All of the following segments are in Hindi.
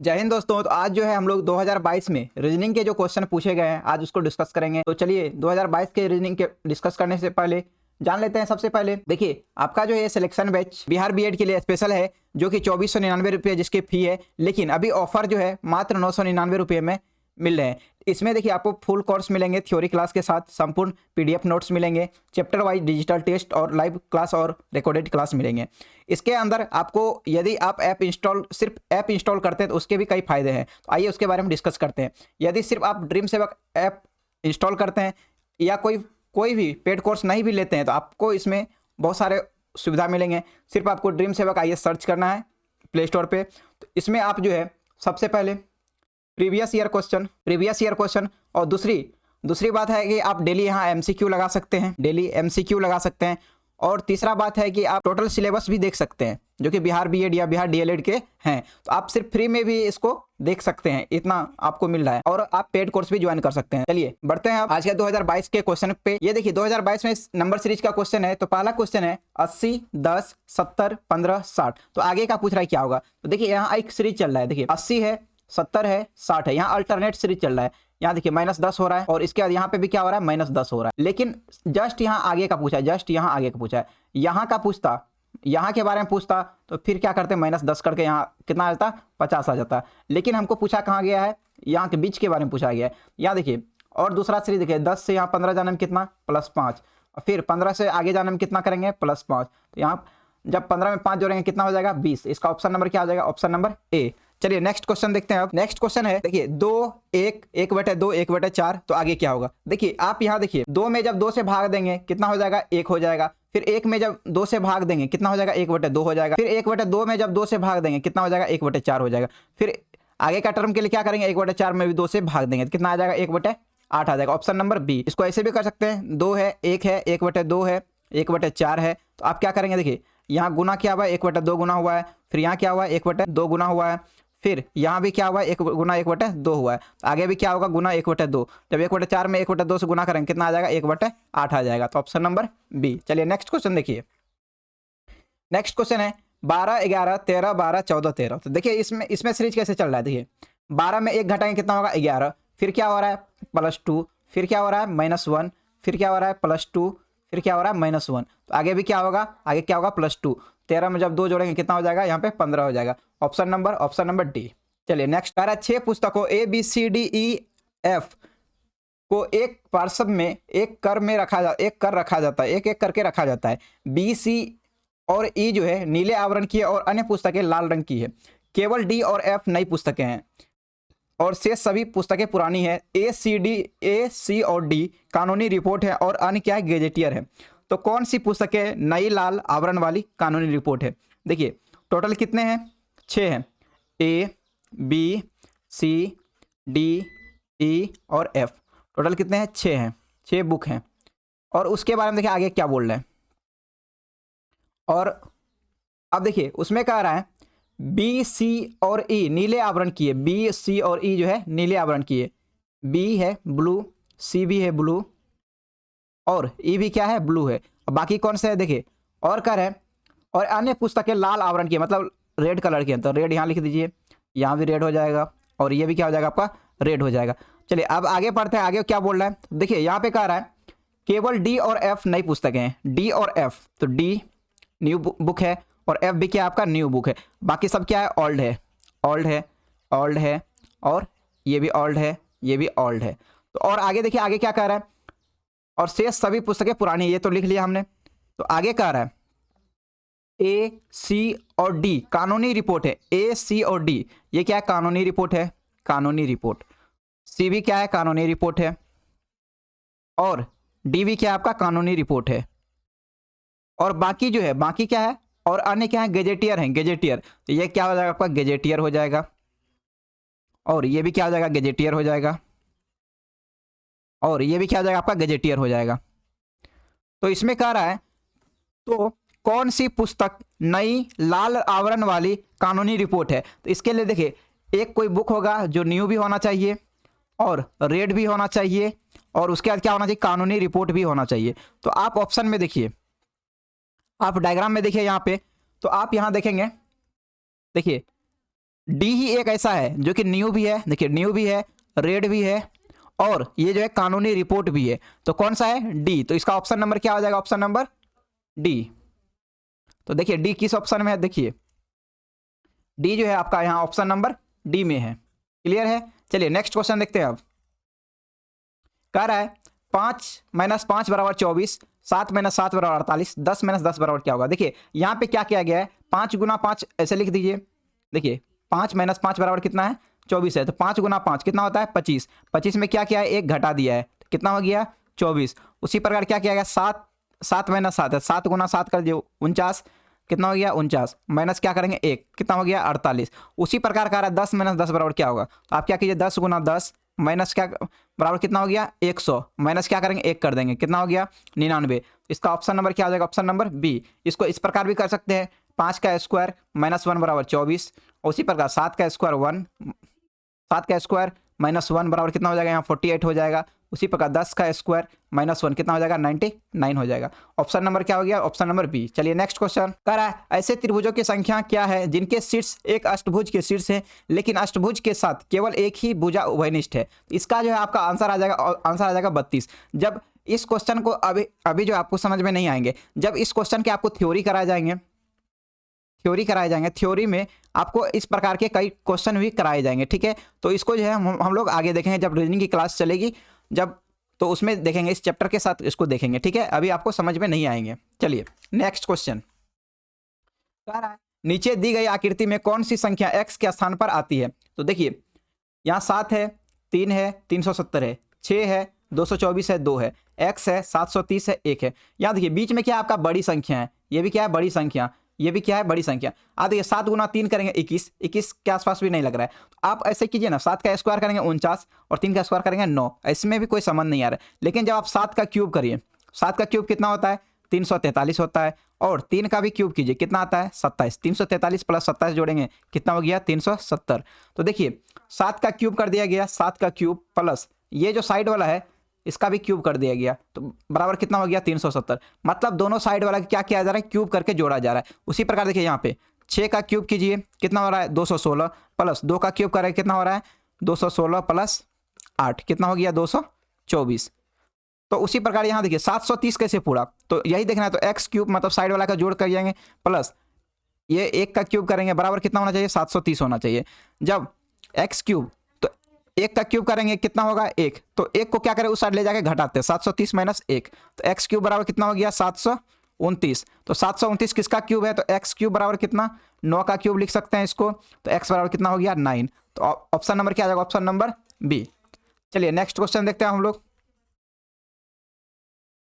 जय हिंद दोस्तों। तो आज जो है हम लोग 2022 में रीजनिंग के जो क्वेश्चन पूछे गए हैं आज उसको डिस्कस करेंगे। तो चलिए 2022 के रीजनिंग के डिस्कस करने से पहले जान लेते हैं। सबसे पहले देखिए, आपका जो है सिलेक्शन बैच बिहार बीएड के लिए स्पेशल है, जो कि 2499 रुपये जिसकी फी है, लेकिन अभी ऑफर जो है मात्र 999 रुपये में मिल रहे हैं। इसमें देखिए आपको फुल कोर्स मिलेंगे, थ्योरी क्लास के साथ संपूर्ण पीडीएफ नोट्स मिलेंगे, चैप्टर वाइज डिजिटल टेस्ट और लाइव क्लास और रिकॉर्डेड क्लास मिलेंगे। इसके अंदर आपको यदि आप सिर्फ ऐप इंस्टॉल करते हैं तो उसके भी कई फायदे हैं। तो आइए उसके बारे में डिस्कस करते हैं। यदि सिर्फ आप ड्रीम सेवक ऐप इंस्टॉल करते हैं या कोई भी पेड कोर्स नहीं भी लेते हैं तो आपको इसमें बहुत सारे सुविधा मिलेंगे। सिर्फ आपको ड्रीम सेवक आइए सर्च करना है प्ले स्टोर पर। तो इसमें आप जो है सबसे पहले प्रीवियस ईयर क्वेश्चन और दूसरी बात है कि आप डेली यहाँ एमसीक्यू लगा सकते हैं। और तीसरा बात है कि आप टोटल सिलेबस भी देख सकते हैं, जो कि बिहार बीएड या बिहार डीएलएड के हैं। तो आप सिर्फ फ्री में भी इसको देख सकते हैं, इतना आपको मिल रहा है। और आप पेड कोर्स भी ज्वाइन कर सकते हैं। चलिए बढ़ते हैं आप आज के 2022 के क्वेश्चन पे। ये देखिए 2022 में नंबर सीरीज का क्वेश्चन है। तो पहला क्वेश्चन है 80, 10, 70, 15, 60। तो आगे का पूछ रहा है क्या होगा। तो देखिए यहाँ एक सीरीज चल रहा है। देखिए 80 है, 70 है, 60 है। यहाँ अल्टरनेट सीरीज चल रहा है। यहाँ देखिए -10 हो रहा है और इसके बाद यहाँ पे भी क्या हो रहा है, -10 हो रहा है। लेकिन जस्ट यहाँ आगे का पूछा है, यहाँ का पूछता, यहाँ के बारे में पूछता तो फिर क्या करते, -10 करके यहाँ कितना आ जाता, 50 आ जाता। लेकिन हमको पूछा कहाँ गया है, यहाँ के बीच के बारे में पूछा गया है। यहाँ देखिए और दूसरा सीरीज देखिए 10 से यहाँ 15 जाने में कितना, +5, और फिर 15 से आगे जाने में कितना करेंगे, +5। तो यहाँ जब 15 में 5 जोड़ेंगे कितना हो जाएगा, 20। इसका ऑप्शन नंबर क्या हो जाएगा, ऑप्शन नंबर ए। चलिए नेक्स्ट क्वेश्चन देखते हैं। अब नेक्स्ट क्वेश्चन है देखिए 2, 1, 1/2, 1/4। तो आगे क्या होगा, देखिए आप यहाँ देखिए 2 में जब 2 से भाग देंगे कितना हो जाएगा, 1 हो जाएगा। फिर 1 में जब 2 से भाग देंगे कितना हो जाएगा, 1/2 हो जाएगा। फिर 1/2 में जब 2 से भाग देंगे कितना हो जाएगा, 1/4 हो जाएगा। फिर आगे का टर्म के लिए क्या करेंगे, 1/4 में भी 2 से भाग देंगे कितना आ जाएगा, 1/8 आ जाएगा। Option number B. इसको ऐसे भी कर सकते हैं, 2 है, 1 है, 1/2 है, 1/4 है। तो आप क्या करेंगे, देखिए यहाँ गुना क्या हुआ है, 1/2 गुना हुआ है। फिर यहाँ क्या हुआ है, 1/2 गुना हुआ है। फिर यहाँ भी क्या हुआ है, 1 गुना 1/2 हुआ है। आगे भी क्या होगा, गुना 1/2। जब 1/4 में 1/2 से गुना करेंगे कितना आ जाएगा, 1/8 आ जाएगा। तो ऑप्शन नंबर बी। चलिए नेक्स्ट क्वेश्चन देखिए। नेक्स्ट क्वेश्चन है 12, 11, 13, 12, 14, 13। तो देखिए इसमें सीरीज कैसे चल रहा है। देखिए 12 में 1 घटाएंगे कितना होगा, 11। फिर क्या हो रहा है, +2। फिर क्या हो रहा है, -1। फिर क्या हो रहा है, +2। फिर क्या हो रहा है, -1। तो आगे भी क्या होगा, आगे क्या होगा, +2। 13 में जब 2 जोड़ेंगे कितना हो जाएगा, यहाँ पे 15 हो जाएगा। Option number D. चलिए नेक्स्ट कह रहा है 6 पुस्तकों ABCDEF को एक पार्षद में एक कर रखा जाता है, एक करके रखा जाता है। BC और E जो है नीले आवरण की है और अन्य पुस्तकें लाल रंग की है। केवल D और F नई पुस्तकें हैं और शेष सभी पुस्तकें पुरानी है। A, C और D कानूनी रिपोर्ट है और अन्य क्या है, गेजेटियर है। तो कौन सी पुस्तकें नई लाल आवरण वाली कानूनी रिपोर्ट है। देखिए टोटल कितने हैं, 6 हैं। A, B, C, D, E और F। टोटल कितने हैं, 6 हैं, 6 बुक हैं। और उसके बारे में देखिए आगे क्या बोल रहे हैं। और अब देखिए उसमें कह रहा है B, C और E नीले आवरण की है। B, C और E जो है नीले आवरण की है। B है ब्लू, C भी है ब्लू और E भी क्या है, ब्लू है। और बाकी कौन से है देखिए, और कह रहे हैं और अन्य पुस्तकें लाल आवरण की है, मतलब रेड कलर की है। तो रेड यहाँ लिख दीजिए, यहाँ भी रेड हो जाएगा और ये भी क्या हो जाएगा, आपका रेड हो जाएगा। चलिए अब आगे पढ़ते हैं, आगे क्या बोल रहा है। देखिए यहाँ पे कह रहा है केवल D और F नई पुस्तकें हैं। D और F, तो D न्यू बुक है और F भी क्या आपका न्यू बुक है। बाकी सब क्या है, ओल्ड है, ओल्ड है, ओल्ड है, और ये भी ओल्ड है, ये भी ओल्ड है। तो और आगे देखिए आगे क्या कह रहा है, और शेष सभी पुस्तकें पुरानी है, ये तो लिख लिया हमने। तो आगे कह रहा है A, C और D कानूनी रिपोर्ट है। A, C और D ये क्या है, कानूनी रिपोर्ट है, कानूनी रिपोर्ट। C भी क्या है, कानूनी रिपोर्ट है। और D भी क्या है, आपका कानूनी रिपोर्ट है। और बाकी जो है, बाकी क्या है, और अन्य क्या है, गेजेटियर हैं, गेजेटियर। तो ये क्या हो जाएगा, आपका गेजेटियर हो जाएगा। और ये भी क्या हो जाएगा, गेजेटियर हो जाएगा। और ये भी क्या हो जाएगा, आपका गेजेटियर हो जाएगा। तो इसमें कह रहा है तो कौन सी पुस्तक नई लाल आवरण वाली कानूनी रिपोर्ट है। तो इसके लिए देखिए एक कोई बुक होगा जो न्यू भी होना चाहिए और रेड भी होना चाहिए और उसके बाद क्या होना चाहिए, कानूनी रिपोर्ट भी होना चाहिए। तो आप ऑप्शन में देखिए, आप डायग्राम में देखिए यहाँ पे, तो आप यहाँ देखेंगे, देखिए डी ही एक ऐसा है जो कि न्यू भी है, देखिए न्यू भी है, रेड भी है, और ये जो है कानूनी रिपोर्ट भी है। तो कौन सा है? डी। तो इसका ऑप्शन नंबर क्या हो जाएगा? Option number D. तो देखिए डी किस ऑप्शन में है? देखिए डी जो है आपका यहाँ ऑप्शन नंबर डी में है। क्लियर है? चलिए नेक्स्ट क्वेश्चन देखते हैं। अब कह रहा है 5 - 5 = 24, 7 - 7 = 48, 10 - 10 बराबर क्या होगा? देखिए यहाँ पे क्या किया गया है, 5 × 5 ऐसे लिख दीजिए। देखिए 5 - 5 बराबर कितना है? 24 है। तो 5 × 5 कितना होता है? 25। 25 में क्या किया है? एक घटा दिया है, तो कितना हो गया? 24। उसी प्रकार क्या किया गया? 7 - 7 है, 7 × 7 कर दियो 49, कितना हो गया? 49। माइनस क्या करेंगे? 1, कितना हो गया? 48। उसी प्रकार का रहा 10 - 10 बराबर क्या होगा? तो आप क्या कीजिए, 10 × 10 माइनस क्या बराबर कितना हो गया? 100। माइनस क्या करेंगे? 1 कर देंगे, कितना हो गया? 99। इसका ऑप्शन नंबर क्या हो जाएगा? Option number B. इसको इस प्रकार भी कर सकते हैं, 5 का स्क्वायर -1 बराबर 24। उसी प्रकार 7 का स्क्वायर 1, 7 का स्क्वायर -1 बराबर कितना हो जाएगा? यहाँ 48 हो जाएगा। उसी प्रकार 10 का स्क्वायर -1 कितना हो जाएगा? 99 हो जाएगा। ऑप्शन नंबर क्या हो गया? Option number B. चलिए नेक्स्ट क्वेश्चन कह रहा है ऐसे त्रिभुजों की संख्या क्या है जिनके शीर्ष एक अष्टभुज के शीर्ष है लेकिन अष्टभुज के साथ केवल एक ही भुजा उभयनिष्ठ है। इसका जो है आपका आंसर आ जाएगा, आंसर आ जाएगा 32। जब इस क्वेश्चन को अभी जो आपको समझ में नहीं आएंगे, जब इस क्वेश्चन के आपको थ्योरी कराए जाएंगे, थ्योरी में आपको इस प्रकार के कई क्वेश्चन भी कराए जाएंगे। ठीक है, तो इसको जो है हम लोग आगे देखेंगे जब रीजनिंग की क्लास चलेगी, जब तो उसमें देखेंगे, इस चैप्टर के साथ इसको देखेंगे। ठीक है, अभी आपको समझ में नहीं आएंगे। चलिए नेक्स्ट क्वेश्चन कह रहा है नीचे दी गई आकृति में कौन सी संख्या x के स्थान पर आती है? तो देखिए यहाँ 7 है, 3 है, 370 है, 6 है, 224 है, 2 है, x है, 730 है, 1 है। यहाँ देखिए बीच में क्या है? आपका बड़ी संख्या है। ये भी क्या है? बड़ी संख्या। ये भी क्या है? बड़ी संख्या। आप देखिए 7 × 3 करेंगे 21, 21 के आसपास भी नहीं लग रहा है। तो आप ऐसे कीजिए ना, 7 का स्क्वायर करेंगे 49 और 3 का स्क्वायर करेंगे 9, इसमें भी कोई संबंध नहीं आ रहा है। लेकिन जब आप 7 का क्यूब करिए, 7 का क्यूब कितना होता है? 343 होता है। और 3 का भी क्यूब कीजिए, कितना आता है? 27। 343 + 27 जोड़ेंगे, कितना हो गया? 370। तो देखिए 7 का क्यूब कर दिया गया, 7 का क्यूब प्लस ये जो साइड वाला है इसका भी क्यूब कर दिया गया, तो बराबर कितना हो गया? 370। मतलब दोनों साइड वाला क्या किया जा रहा है? क्यूब करके जोड़ा जा रहा है। उसी प्रकार देखिए यहाँ पे 6 का क्यूब कीजिए, कितना हो रहा है? 216 प्लस 2 का क्यूब करें, कितना हो रहा है? 216 + 8, कितना हो गया? 224। तो उसी प्रकार यहाँ देखिए 730 कैसे पूरा? तो यही देखना है, तो एक्स क्यूब मतलब साइड वाला का जोड़ कर जाएंगे, प्लस ये 1 का क्यूब करेंगे, बराबर कितना होना चाहिए? 730 होना चाहिए। जब एक्स क्यूब तो 1 का क्यूब करेंगे, कितना होगा? 1। तो 1 को क्या करें? उस साइड ले जाके घटाते हैं, 730 - 1, तो एक्स क्यूब बराबर कितना हो गया? 729। तो 729 किसका क्यूब है? तो एक्स क्यूब बराबर कितना? 9 का क्यूब लिख सकते हैं इसको। तो एक्स बराबर कितना हो गया? 9। तो ऑप्शन नंबर क्या आ जाएगा? Option number B. चलिए नेक्स्ट क्वेश्चन देखते हैं हम लोग।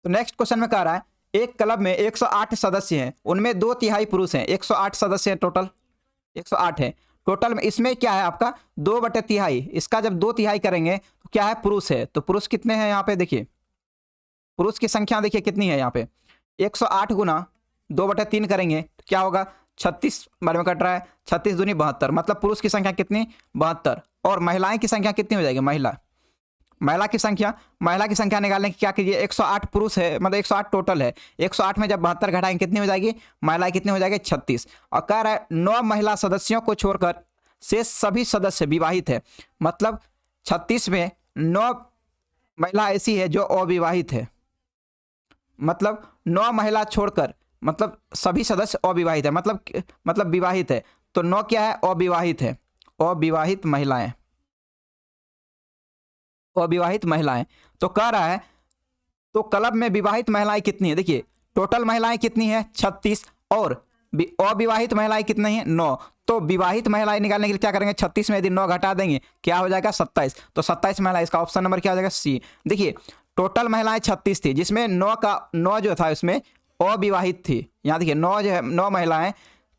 तो नेक्स्ट क्वेश्चन में कह रहा है एक क्लब में 108 सदस्य हैं, उनमें 2/3 पुरुष हैं। 108 सदस्य हैं टोटल, 108 है टोटल में। इसमें क्या है आपका? 2/3। इसका जब 2/3 करेंगे तो क्या है? पुरुष है। तो पुरुष कितने हैं यहाँ पे? देखिए पुरुष की संख्या देखिए कितनी है यहाँ पे? 108 × 2/3 करेंगे तो क्या होगा? 36 बार में कट रहा है, 36 दूनी 72। मतलब पुरुष की संख्या कितनी? 72। और महिलाएं की संख्या कितनी हो जाएगी? महिला की संख्या निकालने की क्या कीजिए? 108 पुरुष है, मतलब 108 टोटल है। 108 में जब 72 घटाएंगे कितनी हो जाएगी? महिलाएं कितनी हो जाएगी? 36। और कह रहा है 9 महिला सदस्यों को छोड़कर शेष सभी सदस्य विवाहित है। मतलब 36 में 9 महिला ऐसी है जो अविवाहित है। मतलब 9 महिला छोड़कर मतलब सभी सदस्य अविवाहित है, मतलब विवाहित है। तो 9 क्या है? अविवाहित है, अविवाहित महिलाएं, अविवाहित महिलाएं। तो कह रहा है तो क्लब में विवाहित महिलाएं कितनी है? देखिए टोटल महिलाएं कितनी है? 36। और अविवाहित महिलाएं कितनी है? 9। तो विवाहित महिलाएं निकालने के लिए क्या करेंगे? 36 में यदि 9 घटा देंगे क्या हो जाएगा? 27। तो 27 महिलाएं, इसका ऑप्शन नंबर क्या हो जाएगा? सी। देखिए टोटल महिलाएं 36 थी, जिसमें 9 जो था उसमें अविवाहित थी। यहाँ देखिए 9 जो है, 9 महिलाएं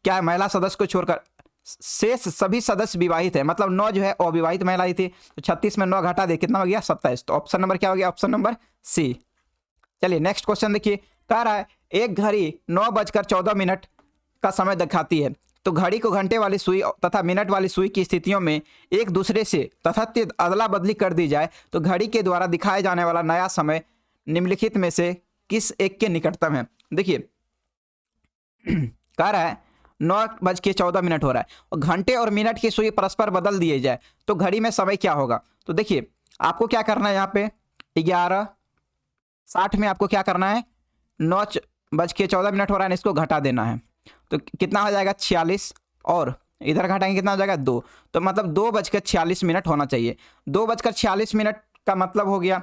क्या है? महिला सदस्य को छोड़कर शेष सभी सदस्य विवाहित है। मतलब 9 जो है अविवाहित महिला थी। तो 36 में 9 घटा दे, कितना हो गया? 27। तो ऑप्शन नंबर क्या हो गया? Option number C. चलिए नेक्स्ट क्वेश्चन देखिए। कह रहा है एक घड़ी 9:14 का समय दिखाती है, तो घड़ी को घंटे वाली सुई तथा मिनट वाली सुई की स्थितियों में एक दूसरे से तथात्य अदला बदली कर दी जाए तो घड़ी के द्वारा दिखाए जाने वाला नया समय निम्नलिखित में से किस एक के निकटतम है? देखिए कह रहा है 9:14 हो रहा है और घंटे और मिनट की सुई परस्पर बदल दिए जाए तो घड़ी में समय क्या होगा। तो देखिए आपको क्या करना है, यहाँ पे 11:60 में आपको क्या करना है, 9:14 हो रहा है, इसको घटा देना है तो कितना हो जाएगा 46 और इधर घटाएंगे कितना हो जाएगा 2, तो मतलब 2:46 होना चाहिए। 2:46 का मतलब हो गया,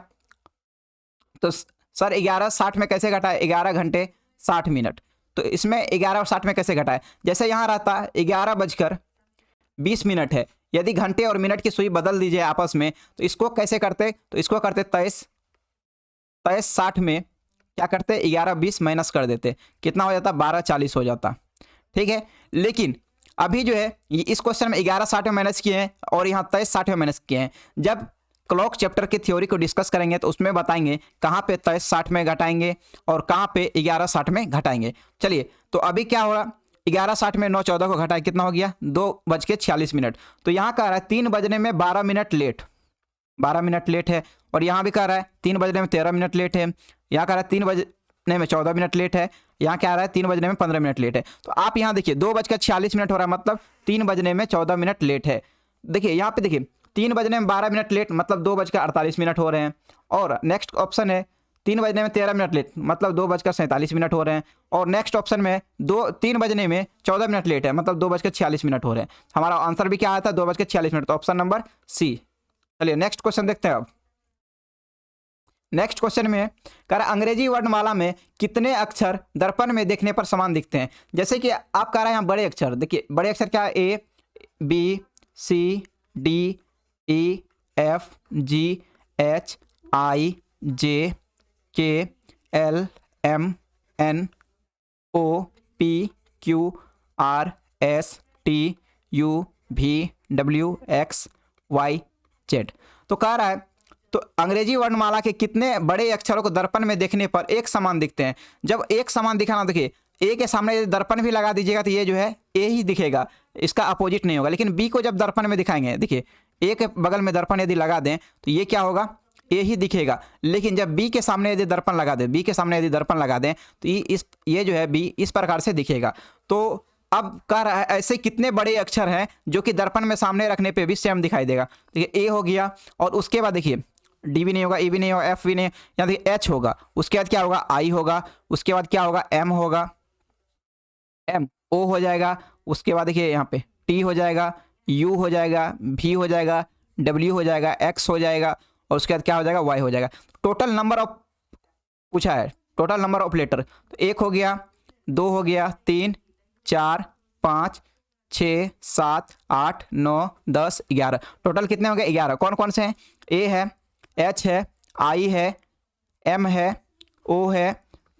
तो सर 11:60 में कैसे घटा है, 11 घंटे 60 मिनट, तो इसमें 11 और 60 में कैसे घटा है, जैसे यहाँ रहता 11:20 है, यदि घंटे और मिनट की सुई बदल दीजिए आपस में तो इसको कैसे करते, तो इसको करते 23:60 में क्या करते 11:20 माइनस कर देते, कितना हो जाता 12:40 हो जाता, ठीक है। लेकिन अभी जो है इस क्वेश्चन में 11:60 में माइनस किए हैं और यहाँ 23:60 में माइनस किए हैं। जब क्लॉक चैप्टर की थ्योरी को डिस्कस करेंगे तो उसमें बताएंगे कहाँ पे 23:60 में घटाएंगे और कहाँ पे 11:60 में घटाएंगे। चलिए तो अभी क्या हो रहा, 11:60 में 9:14 को घटाए कितना हो गया 2:46, तो यहाँ कह रहा है 3 बजने में 12 मिनट लेट, 12 मिनट लेट है, और यहाँ भी कह रहा है 3 बजने में 13 मिनट लेट है, यहाँ कह रहा है 3 बजने में 14 मिनट लेट है, यहाँ क्या आ रहा है 3 बजने में 15 मिनट लेट है। तो आप यहाँ देखिए 2:46 हो रहा है, मतलब 3 बजने में 14 मिनट लेट है। देखिए यहाँ पे देखिए 3 बजने में 12 मिनट लेट मतलब 2:48 हो रहे हैं, और नेक्स्ट ऑप्शन है 3 बजने में 13 मिनट लेट मतलब 2:47 हो रहे हैं, और नेक्स्ट ऑप्शन में 3 बजने में 14 मिनट लेट है मतलब 2:46 हो रहे हैं। हमारा आंसर भी क्या आया था 2:46, तो ऑप्शन नंबर सी। चलिए नेक्स्ट क्वेश्चन देखते हैं। अब नेक्स्ट क्वेश्चन में कह रहा है अंग्रेजी वर्णमाला में कितने अक्षर दर्पण में देखने पर समान दिखते हैं। जैसे कि आप कह रहे हैं यहाँ बड़े अक्षर, देखिए बड़े अक्षर क्या है, A B C D E F G H I J K L M N O P Q R S T U V W X Y Z. तो कह रहा है तो अंग्रेजी वर्णमाला के कितने बड़े अक्षरों को दर्पण में देखने पर एक समान दिखते हैं। जब एक समान दिखाना, देखिए ए के सामने यदि दर्पण भी लगा दीजिएगा तो ये जो है ए ही दिखेगा, इसका अपोजिट नहीं होगा। लेकिन बी को जब दर्पण में दिखाएंगे, देखिए ए के बगल में दर्पण यदि लगा दें तो ये क्या होगा, ए ही दिखेगा। लेकिन जब बी के सामने यदि दर्पण लगा दें, बी के सामने यदि दर्पण लगा दें तो ये जो है बी इस प्रकार से दिखेगा। तो अब कह रहा है ऐसे कितने बड़े अक्षर हैं जो कि दर्पण में सामने रखने पे भी सेम दिखाई देगा। देखिए ए हो गया, और उसके बाद देखिए डी भी नहीं होगा, ई भी नहीं होगा, एफ भी नहीं, यहाँ देखिए एच होगा, उसके बाद क्या होगा आई होगा, उसके बाद क्या होगा एम होगा, एम ओ हो जाएगा, उसके बाद देखिए यहाँ पे टी हो जाएगा, यू हो जाएगा, भी हो जाएगा, डब्ल्यू हो जाएगा, एक्स हो जाएगा, और उसके बाद क्या हो जाएगा वाई हो जाएगा। टोटल नंबर ऑफ पूछा है, टोटल नंबर ऑफ लेटर, तो 1 हो गया, 2 हो गया, 3 4 5 6 7 8 9 10 11, टोटल कितने हो गए 11। कौन कौन से हैं, ए है, एच है, आई है, एम है, ओ है,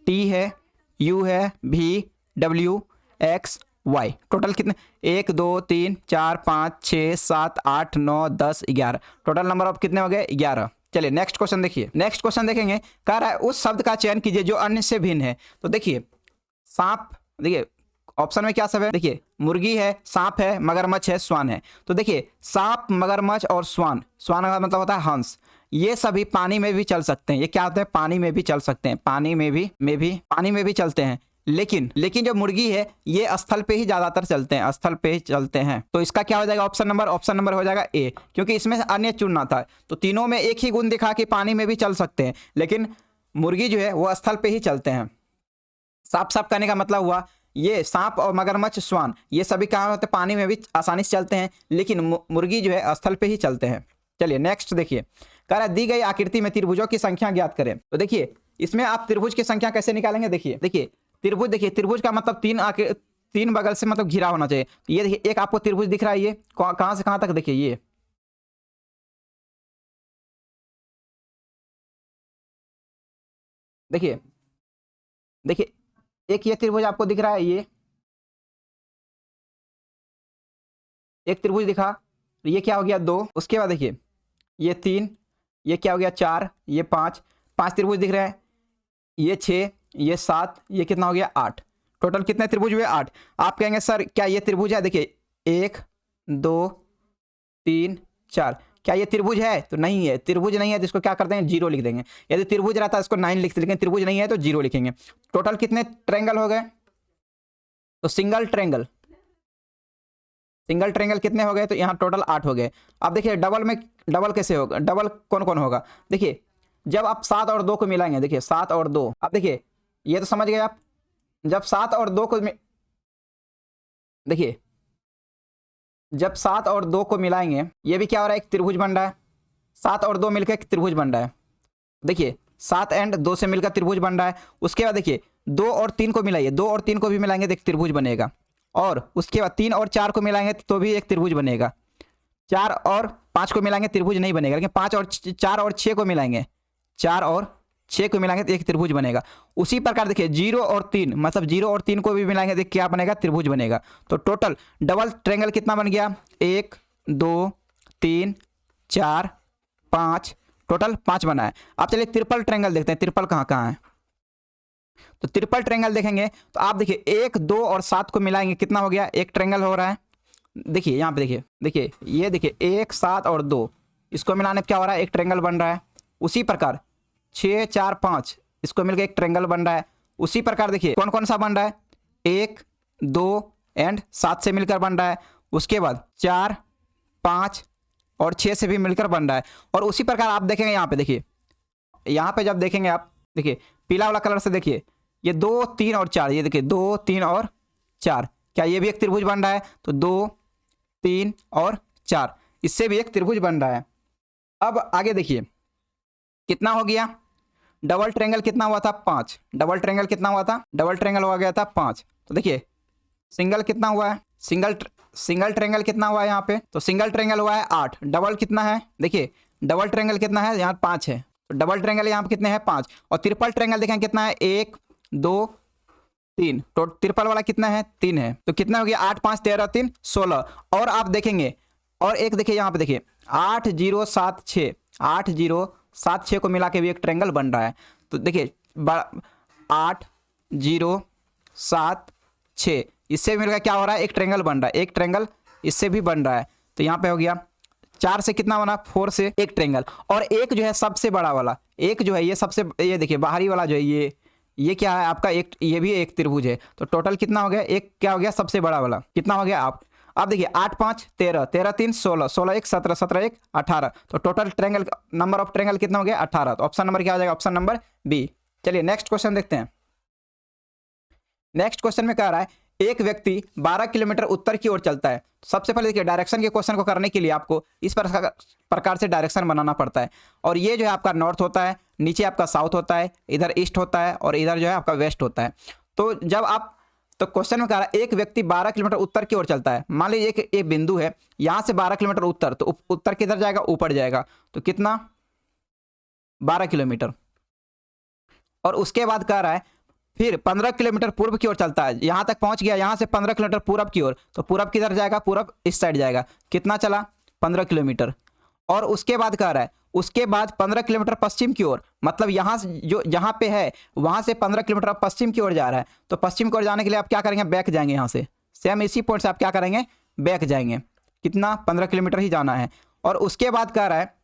टी है, यू है, भी डब्ल्यू एक्स वाई। टोटल कितने 1 2 3 4 5 6 7 8 9 10 11, टोटल नंबर ऑफ कितने हो गए 11। चलिए नेक्स्ट क्वेश्चन देखिए, नेक्स्ट क्वेश्चन देखेंगे, कह रहा है उस शब्द का चयन कीजिए जो अन्य से भिन्न है। तो देखिए सांप, देखिए ऑप्शन में क्या सब है, देखिए मुर्गी है, सांप है, मगरमच्छ है, श्वान है। तो देखिए सांप, मगरमच्छ और श्वान, श्वान का मतलब होता है हंस, ये सभी पानी में भी चल सकते हैं। ये क्या होते हैं, पानी में भी चल सकते हैं, पानी में भी चलते हैं। लेकिन जो मुर्गी है ये स्थल पे ही ज्यादातर चलते हैं, स्थल पे ही चलते हैं। तो इसका क्या हो जाएगा ऑप्शन नंबर हो जाएगा ए, क्योंकि इसमें अन्य चुनना था। तो तीनों में एक ही गुण दिखा कि पानी में भी चल सकते हैं, लेकिन मुर्गी जो है वो स्थल पे ही चलते हैं। साफ साफ कहने का मतलब हुआ ये सांप और मगरमच्छ, श्वान, ये सभी कहाँ होते हैं, पानी में भी आसानी से चलते हैं, लेकिन मुर्गी जो है स्थल पे ही चलते हैं। चलिए नेक्स्ट देखिए, कह रहा है दी गई आकृति में त्रिभुजों की संख्या ज्ञात करें। तो देखिए इसमें आप त्रिभुज की संख्या कैसे निकालेंगे, देखिए त्रिभुज, देखिए त्रिभुज का मतलब तीन बगल से मतलब घिरा होना चाहिए। तो ये देखिए एक आपको त्रिभुज दिख रहा है, ये कहां से कहां तक, देखिए ये देखिए एक ये त्रिभुज आपको दिख रहा है, ये एक त्रिभुज दिखा, ये क्या हो गया 2, उसके बाद देखिए ये 3, ये क्या हो गया 4, ये 5 त्रिभुज दिख रहे हैं, ये 6, ये 7, ये कितना हो गया 8। टोटल कितने त्रिभुज हुए 8। आप कहेंगे सर क्या ये त्रिभुज है, देखिए 1 2 3 4, क्या ये त्रिभुज है, तो नहीं है, त्रिभुज नहीं है तो इसको क्या कर देंगे 0 लिख देंगे। यदि त्रिभुज रहता है इसको 9 लिखते, लेकिन त्रिभुज नहीं है तो 0 लिखेंगे। टोटल कितने ट्रायंगल हो गए, तो सिंगल ट्रायंगल सिंगल ट्रायंगल कितने हो गए, तो यहाँ टोटल 8 हो गए। अब देखिए डबल में, डबल कैसे होगा, डबल कौन कौन होगा, देखिए जब आप 7 और 2 को मिलाएंगे, देखिए 7 और 2, अब देखिए ये तो समझ गए आप, जब 7 और 2 को देखिए जब 7 और 2 को मिलाएंगे, ये भी क्या हो रहा है, एक त्रिभुज बन रहा है, 7 और 2 मिलकर एक त्रिभुज बन रहा है। देखिए 7 एंड 2 से मिलकर त्रिभुज बन रहा है। उसके बाद देखिए 2 और 3 को मिलाइए, 2 और 3 को भी मिलाएंगे तो एक त्रिभुज बनेगा। और उसके बाद 3 और 4 को मिलाएंगे तो भी एक त्रिभुज बनेगा। 4 और 5 को मिलाएंगे त्रिभुज नहीं बनेगा, लेकिन 5 और 4 और 6 को मिलाएंगे, 4 और 6 को मिलाएंगे तो एक त्रिभुज बनेगा। उसी प्रकार देखिए 0 और 3, मतलब 0 और 3 को भी मिलाएंगे तो क्या बनेगा, त्रिभुज बनेगा। तो टोटल डबल ट्रायंगल कितना बन गया, 1 2 3 4 5, टोटल 5 बना है। अब चलिए ट्रिपल ट्रायंगल देखते हैं, ट्रिपल कहाँ कहाँ है। तो ट्रिपल ट्रायंगल देखेंगे तो आप देखिए 1 2 और 7 को मिलाएंगे, कितना हो गया, एक ट्रायंगल हो रहा है। देखिए यहाँ पे देखिए, देखिए ये देखिए 1 7 और 2, इसको मिलाने पे क्या हो रहा है, एक ट्रायंगल बन रहा है। उसी प्रकार 6 4 5, इसको मिलकर एक ट्रायंगल बन रहा है। उसी प्रकार देखिए कौन कौन सा बन रहा है, 1 2 एंड 7 से मिलकर बन रहा है। उसके बाद 4 5 और 6 से भी मिलकर बन रहा है। और उसी प्रकार आप देखेंगे यहाँ पे, देखिए यहाँ पे जब देखेंगे आप, देखिए पीला वाला कलर से देखिए, ये 2 3 और 4, ये देखिए 2 3 और 4, क्या ये भी एक त्रिभुज बन रहा है, तो 2 3 और 4, इससे भी एक त्रिभुज बन रहा है। अब आगे देखिए कितना हो गया, डबल ट्रायंगल कितना हुआ था, 5, डबल ट्रायंगल कितना हुआ था, डबल ट्रायंगल हो गया था 5। तो देखिए सिंगल कितना हुआ है, सिंगल ट्रायंगल कितना हुआ है यहाँ पे, तो सिंगल ट्रायंगल हुआ है 8, डबल कितना है, देखिए डबल ट्रायंगल कितना है, यहाँ 5 है, तो डबल ट्रायंगल यहाँ पे कितने हैं, 5। और ट्रिपल ट्रायंगल देखें कितना है, 1 2 3, तो ट्रिपल वाला कितना है, 3 है। तो कितना हो गया, 8 5 13 3 16। और आप देखेंगे और एक देखिए यहाँ पे देखिए 8 0 7 6, 8 0 7 6 को मिला के भी एक ट्रायंगल बन रहा है। तो देखिए 8 0 7 6, इससे मिलकर क्या हो रहा है, एक ट्रायंगल बन रहा है, एक ट्रायंगल इससे भी बन रहा है। तो यहाँ पे हो गया 4 से कितना बना, 4 से एक ट्रायंगल। और एक जो है सबसे बड़ा वाला, एक जो है ये सबसे, ये देखिए बाहरी वाला जो है ये क्या है आपका, एक, ये भी एक त्रिभुज है। तो टोटल कितना हो गया, एक क्या हो गया सबसे बड़ा वाला, कितना हो गया आप, अब देखिए 8 5 13, 13 3 16, 16 1 17, 17 1 18। तो total triangle, number of triangle कितना हो गया, 18। तो ऑप्शन नंबर क्या हो जाएगा, ऑप्शन नंबर बी। चलिए नेक्स्ट क्वेश्चन देखते हैं। नेक्स्ट क्वेश्चन में कह रहा है एक व्यक्ति 12 किलोमीटर उत्तर की ओर चलता है। सबसे पहले देखिए डायरेक्शन के क्वेश्चन को करने के लिए आपको इस प्रकार से डायरेक्शन बनाना पड़ता है। और ये जो है आपका नॉर्थ होता है, नीचे आपका साउथ होता है, इधर ईस्ट होता है और इधर जो है आपका वेस्ट होता है। तो जब आप, तो क्वेश्चन में कह रहा है एक व्यक्ति 12 किलोमीटर उत्तर की ओर चलता है। मान लीजिए एक बिंदु है, यहाँ से 12 किलोमीटर उत्तर, तो उत्तर किधर जाएगा, ऊपर जाएगा। तो कितना, 12 किलोमीटर। और उसके बाद कह रहा है फिर 15 किलोमीटर पूर्व की ओर चलता है, यहाँ तक पहुँच गया, यहाँ से 15 किलोमीटर पूरब की ओर। तो पूरब किधर जाएगा, पूरब इस साइड जाएगा। कितना चला, 15 किलोमीटर। और उसके बाद कह रहा है उसके बाद 15 किलोमीटर पश्चिम की ओर, मतलब यहाँ से जो जहाँ पे है वहाँ से 15 किलोमीटर पश्चिम की ओर जा रहा है। तो पश्चिम की ओर जाने के लिए आप क्या करेंगे, बैक जाएंगे, यहाँ से सेम इसी पॉइंट से आप क्या करेंगे, बैक जाएंगे। कितना, 15 किलोमीटर ही जाना है। और उसके बाद कह रहा है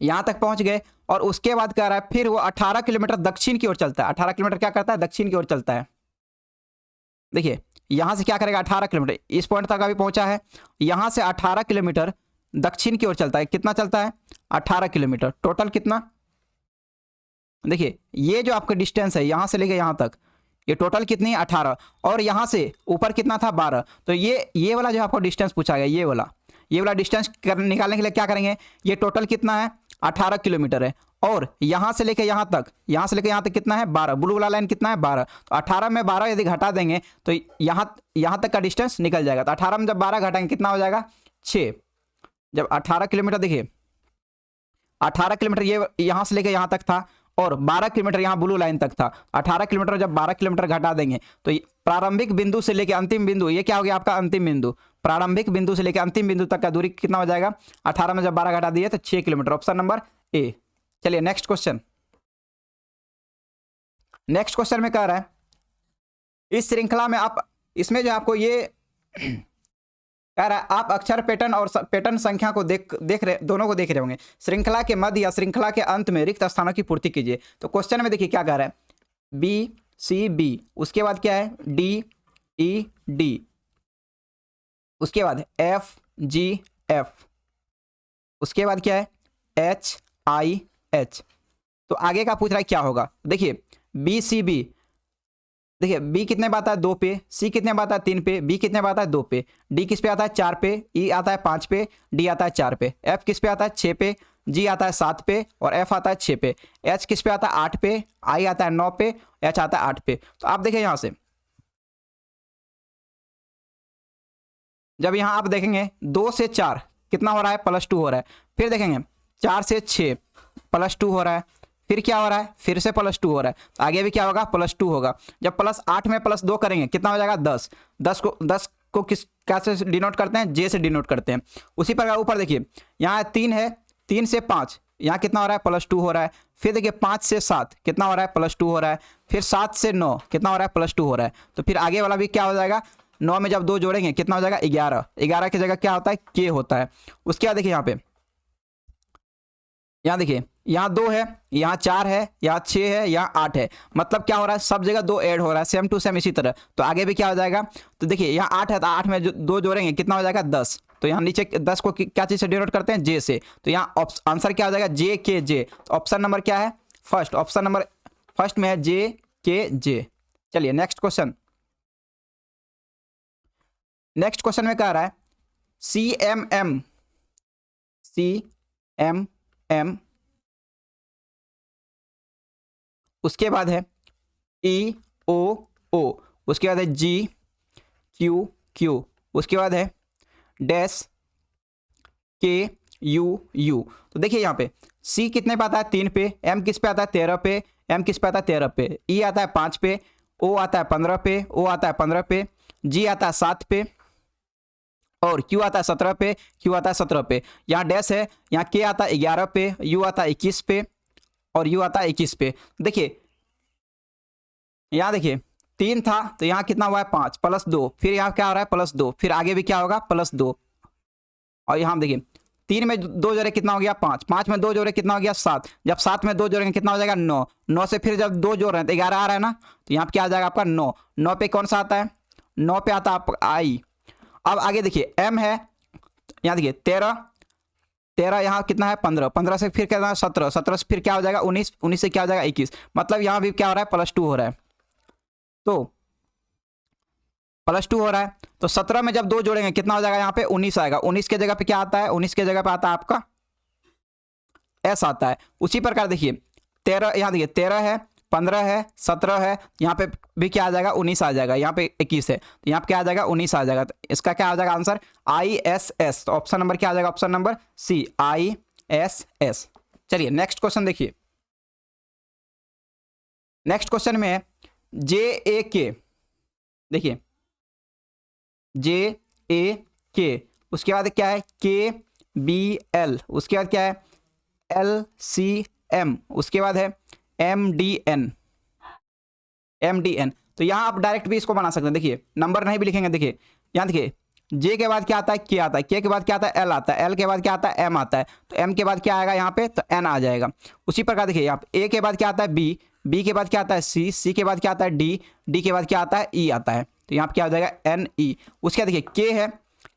यहाँ तक पहुँच गए। और उसके बाद कह रहा है फिर वो 18 किलोमीटर दक्षिण की ओर चलता है। 18 किलोमीटर क्या करता है, दक्षिण की ओर चलता है। देखिए यहाँ से क्या करेगा, 18 किलोमीटर इस पॉइंट तक अभी पहुँचा है, यहाँ से 18 किलोमीटर दक्षिण की ओर चलता है। कितना चलता है, 18 किलोमीटर। टोटल कितना, देखिए ये जो आपका डिस्टेंस है यहाँ से लेके यहाँ तक, ये टोटल कितनी, 18। और यहाँ से ऊपर कितना था, 12। तो ये वाला जो आपको डिस्टेंस पूछा गया, ये वाला डिस्टेंस निकालने के लिए क्या करेंगे, ये टोटल कितना है, 18 किलोमीटर है। और यहाँ से लेके यहाँ तक, कितना है, 12। ब्लू वाला लाइन कितना है, 12। तो 18 में 12 यदि घटा देंगे तो यहाँ तक का डिस्टेंस निकल जाएगा। तो 18 में जब 12 घटाएंगे कितना हो जाएगा, 6। जब 18 किलोमीटर, देखिए 18 किलोमीटर ये यहाँ से लेके यहाँ तक था और 12 किलोमीटर यहाँ ब्लू लाइन तक था। 18 किलोमीटर जब 12 किलोमीटर घटा देंगे तो प्रारंभिक बिंदु से लेकर अंतिम बिंदु, ये क्या हो गया आपका अंतिम बिंदु। प्रारंभिक बिंदु से लेकर अंतिम बिंदु तक का दूरी कितना हो जाएगा, 18 में जब 12 घटा दिए तो 6 किलोमीटर। Option number A. चलिए नेक्स्ट क्वेश्चन। नेक्स्ट क्वेश्चन में कह रहा है इस श्रृंखला में आप, इसमें जो आपको ये कह रहा है आप अक्षर पैटर्न और पैटर्न संख्या को दोनों को देख रहे होंगे। श्रृंखला के मध्य या श्रृंखला के अंत में रिक्त स्थानों की पूर्ति कीजिए। तो क्वेश्चन में देखिए क्या कह रहा है, बी सी बी, उसके बाद क्या है, डी ई डी, उसके बाद FGF, उसके बाद क्या है HIH। तो आगे का पूछ रहा है क्या होगा, देखिए BCB, देखिए B कितने पे आता है 2 पे, C कितने पे आता है 3 पे, B कितने पे आता है 2 पे, D किस पे आता है 4 पे, E आता है 5 पे, D आता है 4 पे, F किस पे आता है 6 पे, G आता है 7 पे और F आता है 6 पे, H किस पे आता है 8 पे, I आता है 9 पे, H आता है 8 पे। तो आप देखिए यहां से जब यहां आप देखेंगे 2 से 4 कितना हो रहा है +2 हो रहा है, फिर देखेंगे 4 से 6 +2 हो रहा है, फिर क्या हो रहा है फिर से +2 हो रहा है, तो आगे भी क्या होगा +2 होगा। जब +8 में +2 करेंगे कितना हो जाएगा 10, 10 को किस कैसे डिनोट करते हैं J से डिनोट करते हैं। उसी प्रकार ऊपर देखिए यहाँ 3 है, 3 से 5 यहाँ कितना हो रहा है +2 हो रहा है, फिर देखिए 5 से 7 कितना हो रहा है +2 हो रहा है, फिर 7 से 9 कितना हो रहा है +2 हो रहा है। तो फिर आगे वाला भी क्या हो जाएगा 9 में जब 2 जोड़ेंगे कितना हो जाएगा 11, 11 की जगह क्या होता है K होता है। उसके बाद देखिए यहाँ पे यहाँ देखिए यहाँ 2 है, यहाँ 4 है, यहाँ 6 है, यहाँ 8 है, मतलब क्या हो रहा है सब जगह 2 ऐड हो रहा है सेम टू सेम इसी तरह। तो आगे भी क्या हो जाएगा, तो देखिए यहाँ 8 है तो 8 में 2 जोड़ेंगे कितना हो जाएगा 10, तो यहाँ नीचे 10 को क्या चीज़ से डिनोट करते हैं J से, तो यहाँ आंसर क्या हो जाएगा JKJ। तो ऑप्शन नंबर क्या है फर्स्ट, ऑप्शन नंबर फर्स्ट में है JKJ। चलिए नेक्स्ट क्वेश्चन, नेक्स्ट क्वेश्चन में कह रहा है CMM, CMM, उसके बाद है EOO, उसके बाद है GQQ, उसके बाद है डैश KUU। तो देखिए यहाँ पे C कितने पे आता है 3 पे, M किस पे आता है 13 पे, M किस पे आता है 13 पे, E आता है 5 पे, O आता है 15 पे, O आता है 15 पे, G आता है 7 पे और Q आता है 17 पे, Q आता है 17 पे। यहाँ डैश है, यहाँ K आता है 11 पे, U आता है 21 पे और U आता है 21 पे। देखिए यहाँ देखिए 3 था तो यहाँ कितना हुआ है 5 +2, फिर यहाँ क्या हो रहा है +2, फिर आगे भी क्या होगा +2 और यहाँ देखिए 3 में 2 जोड़े कितना हो गया 5, 5 में 2 जोड़े कितना हो गया 7, जब 7 में 2 जोड़ेंगे कितना हो जाएगा 9, 9 से फिर जब 2 जोड़ रहे हैं तो 11 आ रहा है ना, तो यहाँ पे क्या आ जाएगा आपका 9, 9 पे कौन सा आता है 9 पे आता है आपका I। अब आगे देखिए M है, यहाँ देखिए 13, 13 यहाँ कितना है 15, 15 से फिर कितना है 17, 17 से फिर क्या हो जाएगा 19, 19 से क्या हो जाएगा 21, मतलब यहाँ भी क्या हो रहा है +2 हो रहा है। तो +2 हो रहा है तो 17 में जब 2 जोड़ेंगे कितना हो जाएगा यहाँ पे 19 आएगा, 19 के जगह पे क्या आता है 19 के जगह पे आता है आपका S आता है। उसी प्रकार देखिए 13, यहाँ देखिए 13 है, 15 है, 17 है, यहाँ पे भी क्या आ जाएगा 19 आ जाएगा, यहाँ पे 21 है तो यहाँ पे क्या आ जाएगा 19 आ जाएगा। तो इसका क्या आ जाएगा आंसर ISS। तो ऑप्शन नंबर क्या आ जाएगा ऑप्शन नंबर C ISS। चलिए नेक्स्ट क्वेश्चन देखिए, नेक्स्ट क्वेश्चन में है JAK, देखिए JAK, उसके बाद क्या है KBL, उसके बाद क्या है LCM, उसके बाद है MDN, MDN। तो यहाँ आप डायरेक्ट भी इसको बना सकते हैं, देखिए नंबर नहीं भी लिखेंगे, देखिए यहाँ देखिए J के बाद क्या आता है K आता है, K के बाद क्या आता है L आता है, L के बाद क्या आता है M आता है, तो M के बाद क्या आएगा यहाँ पे तो N आ जाएगा। उसी प्रकार देखिए यहाँ पे A के बाद क्या आता है B, B के बाद क्या आता है C, C के बाद क्या आता है D, D के बाद क्या आता है E आता है, तो यहाँ पे क्या हो जाएगा NE। उसके बाद देखिए K है,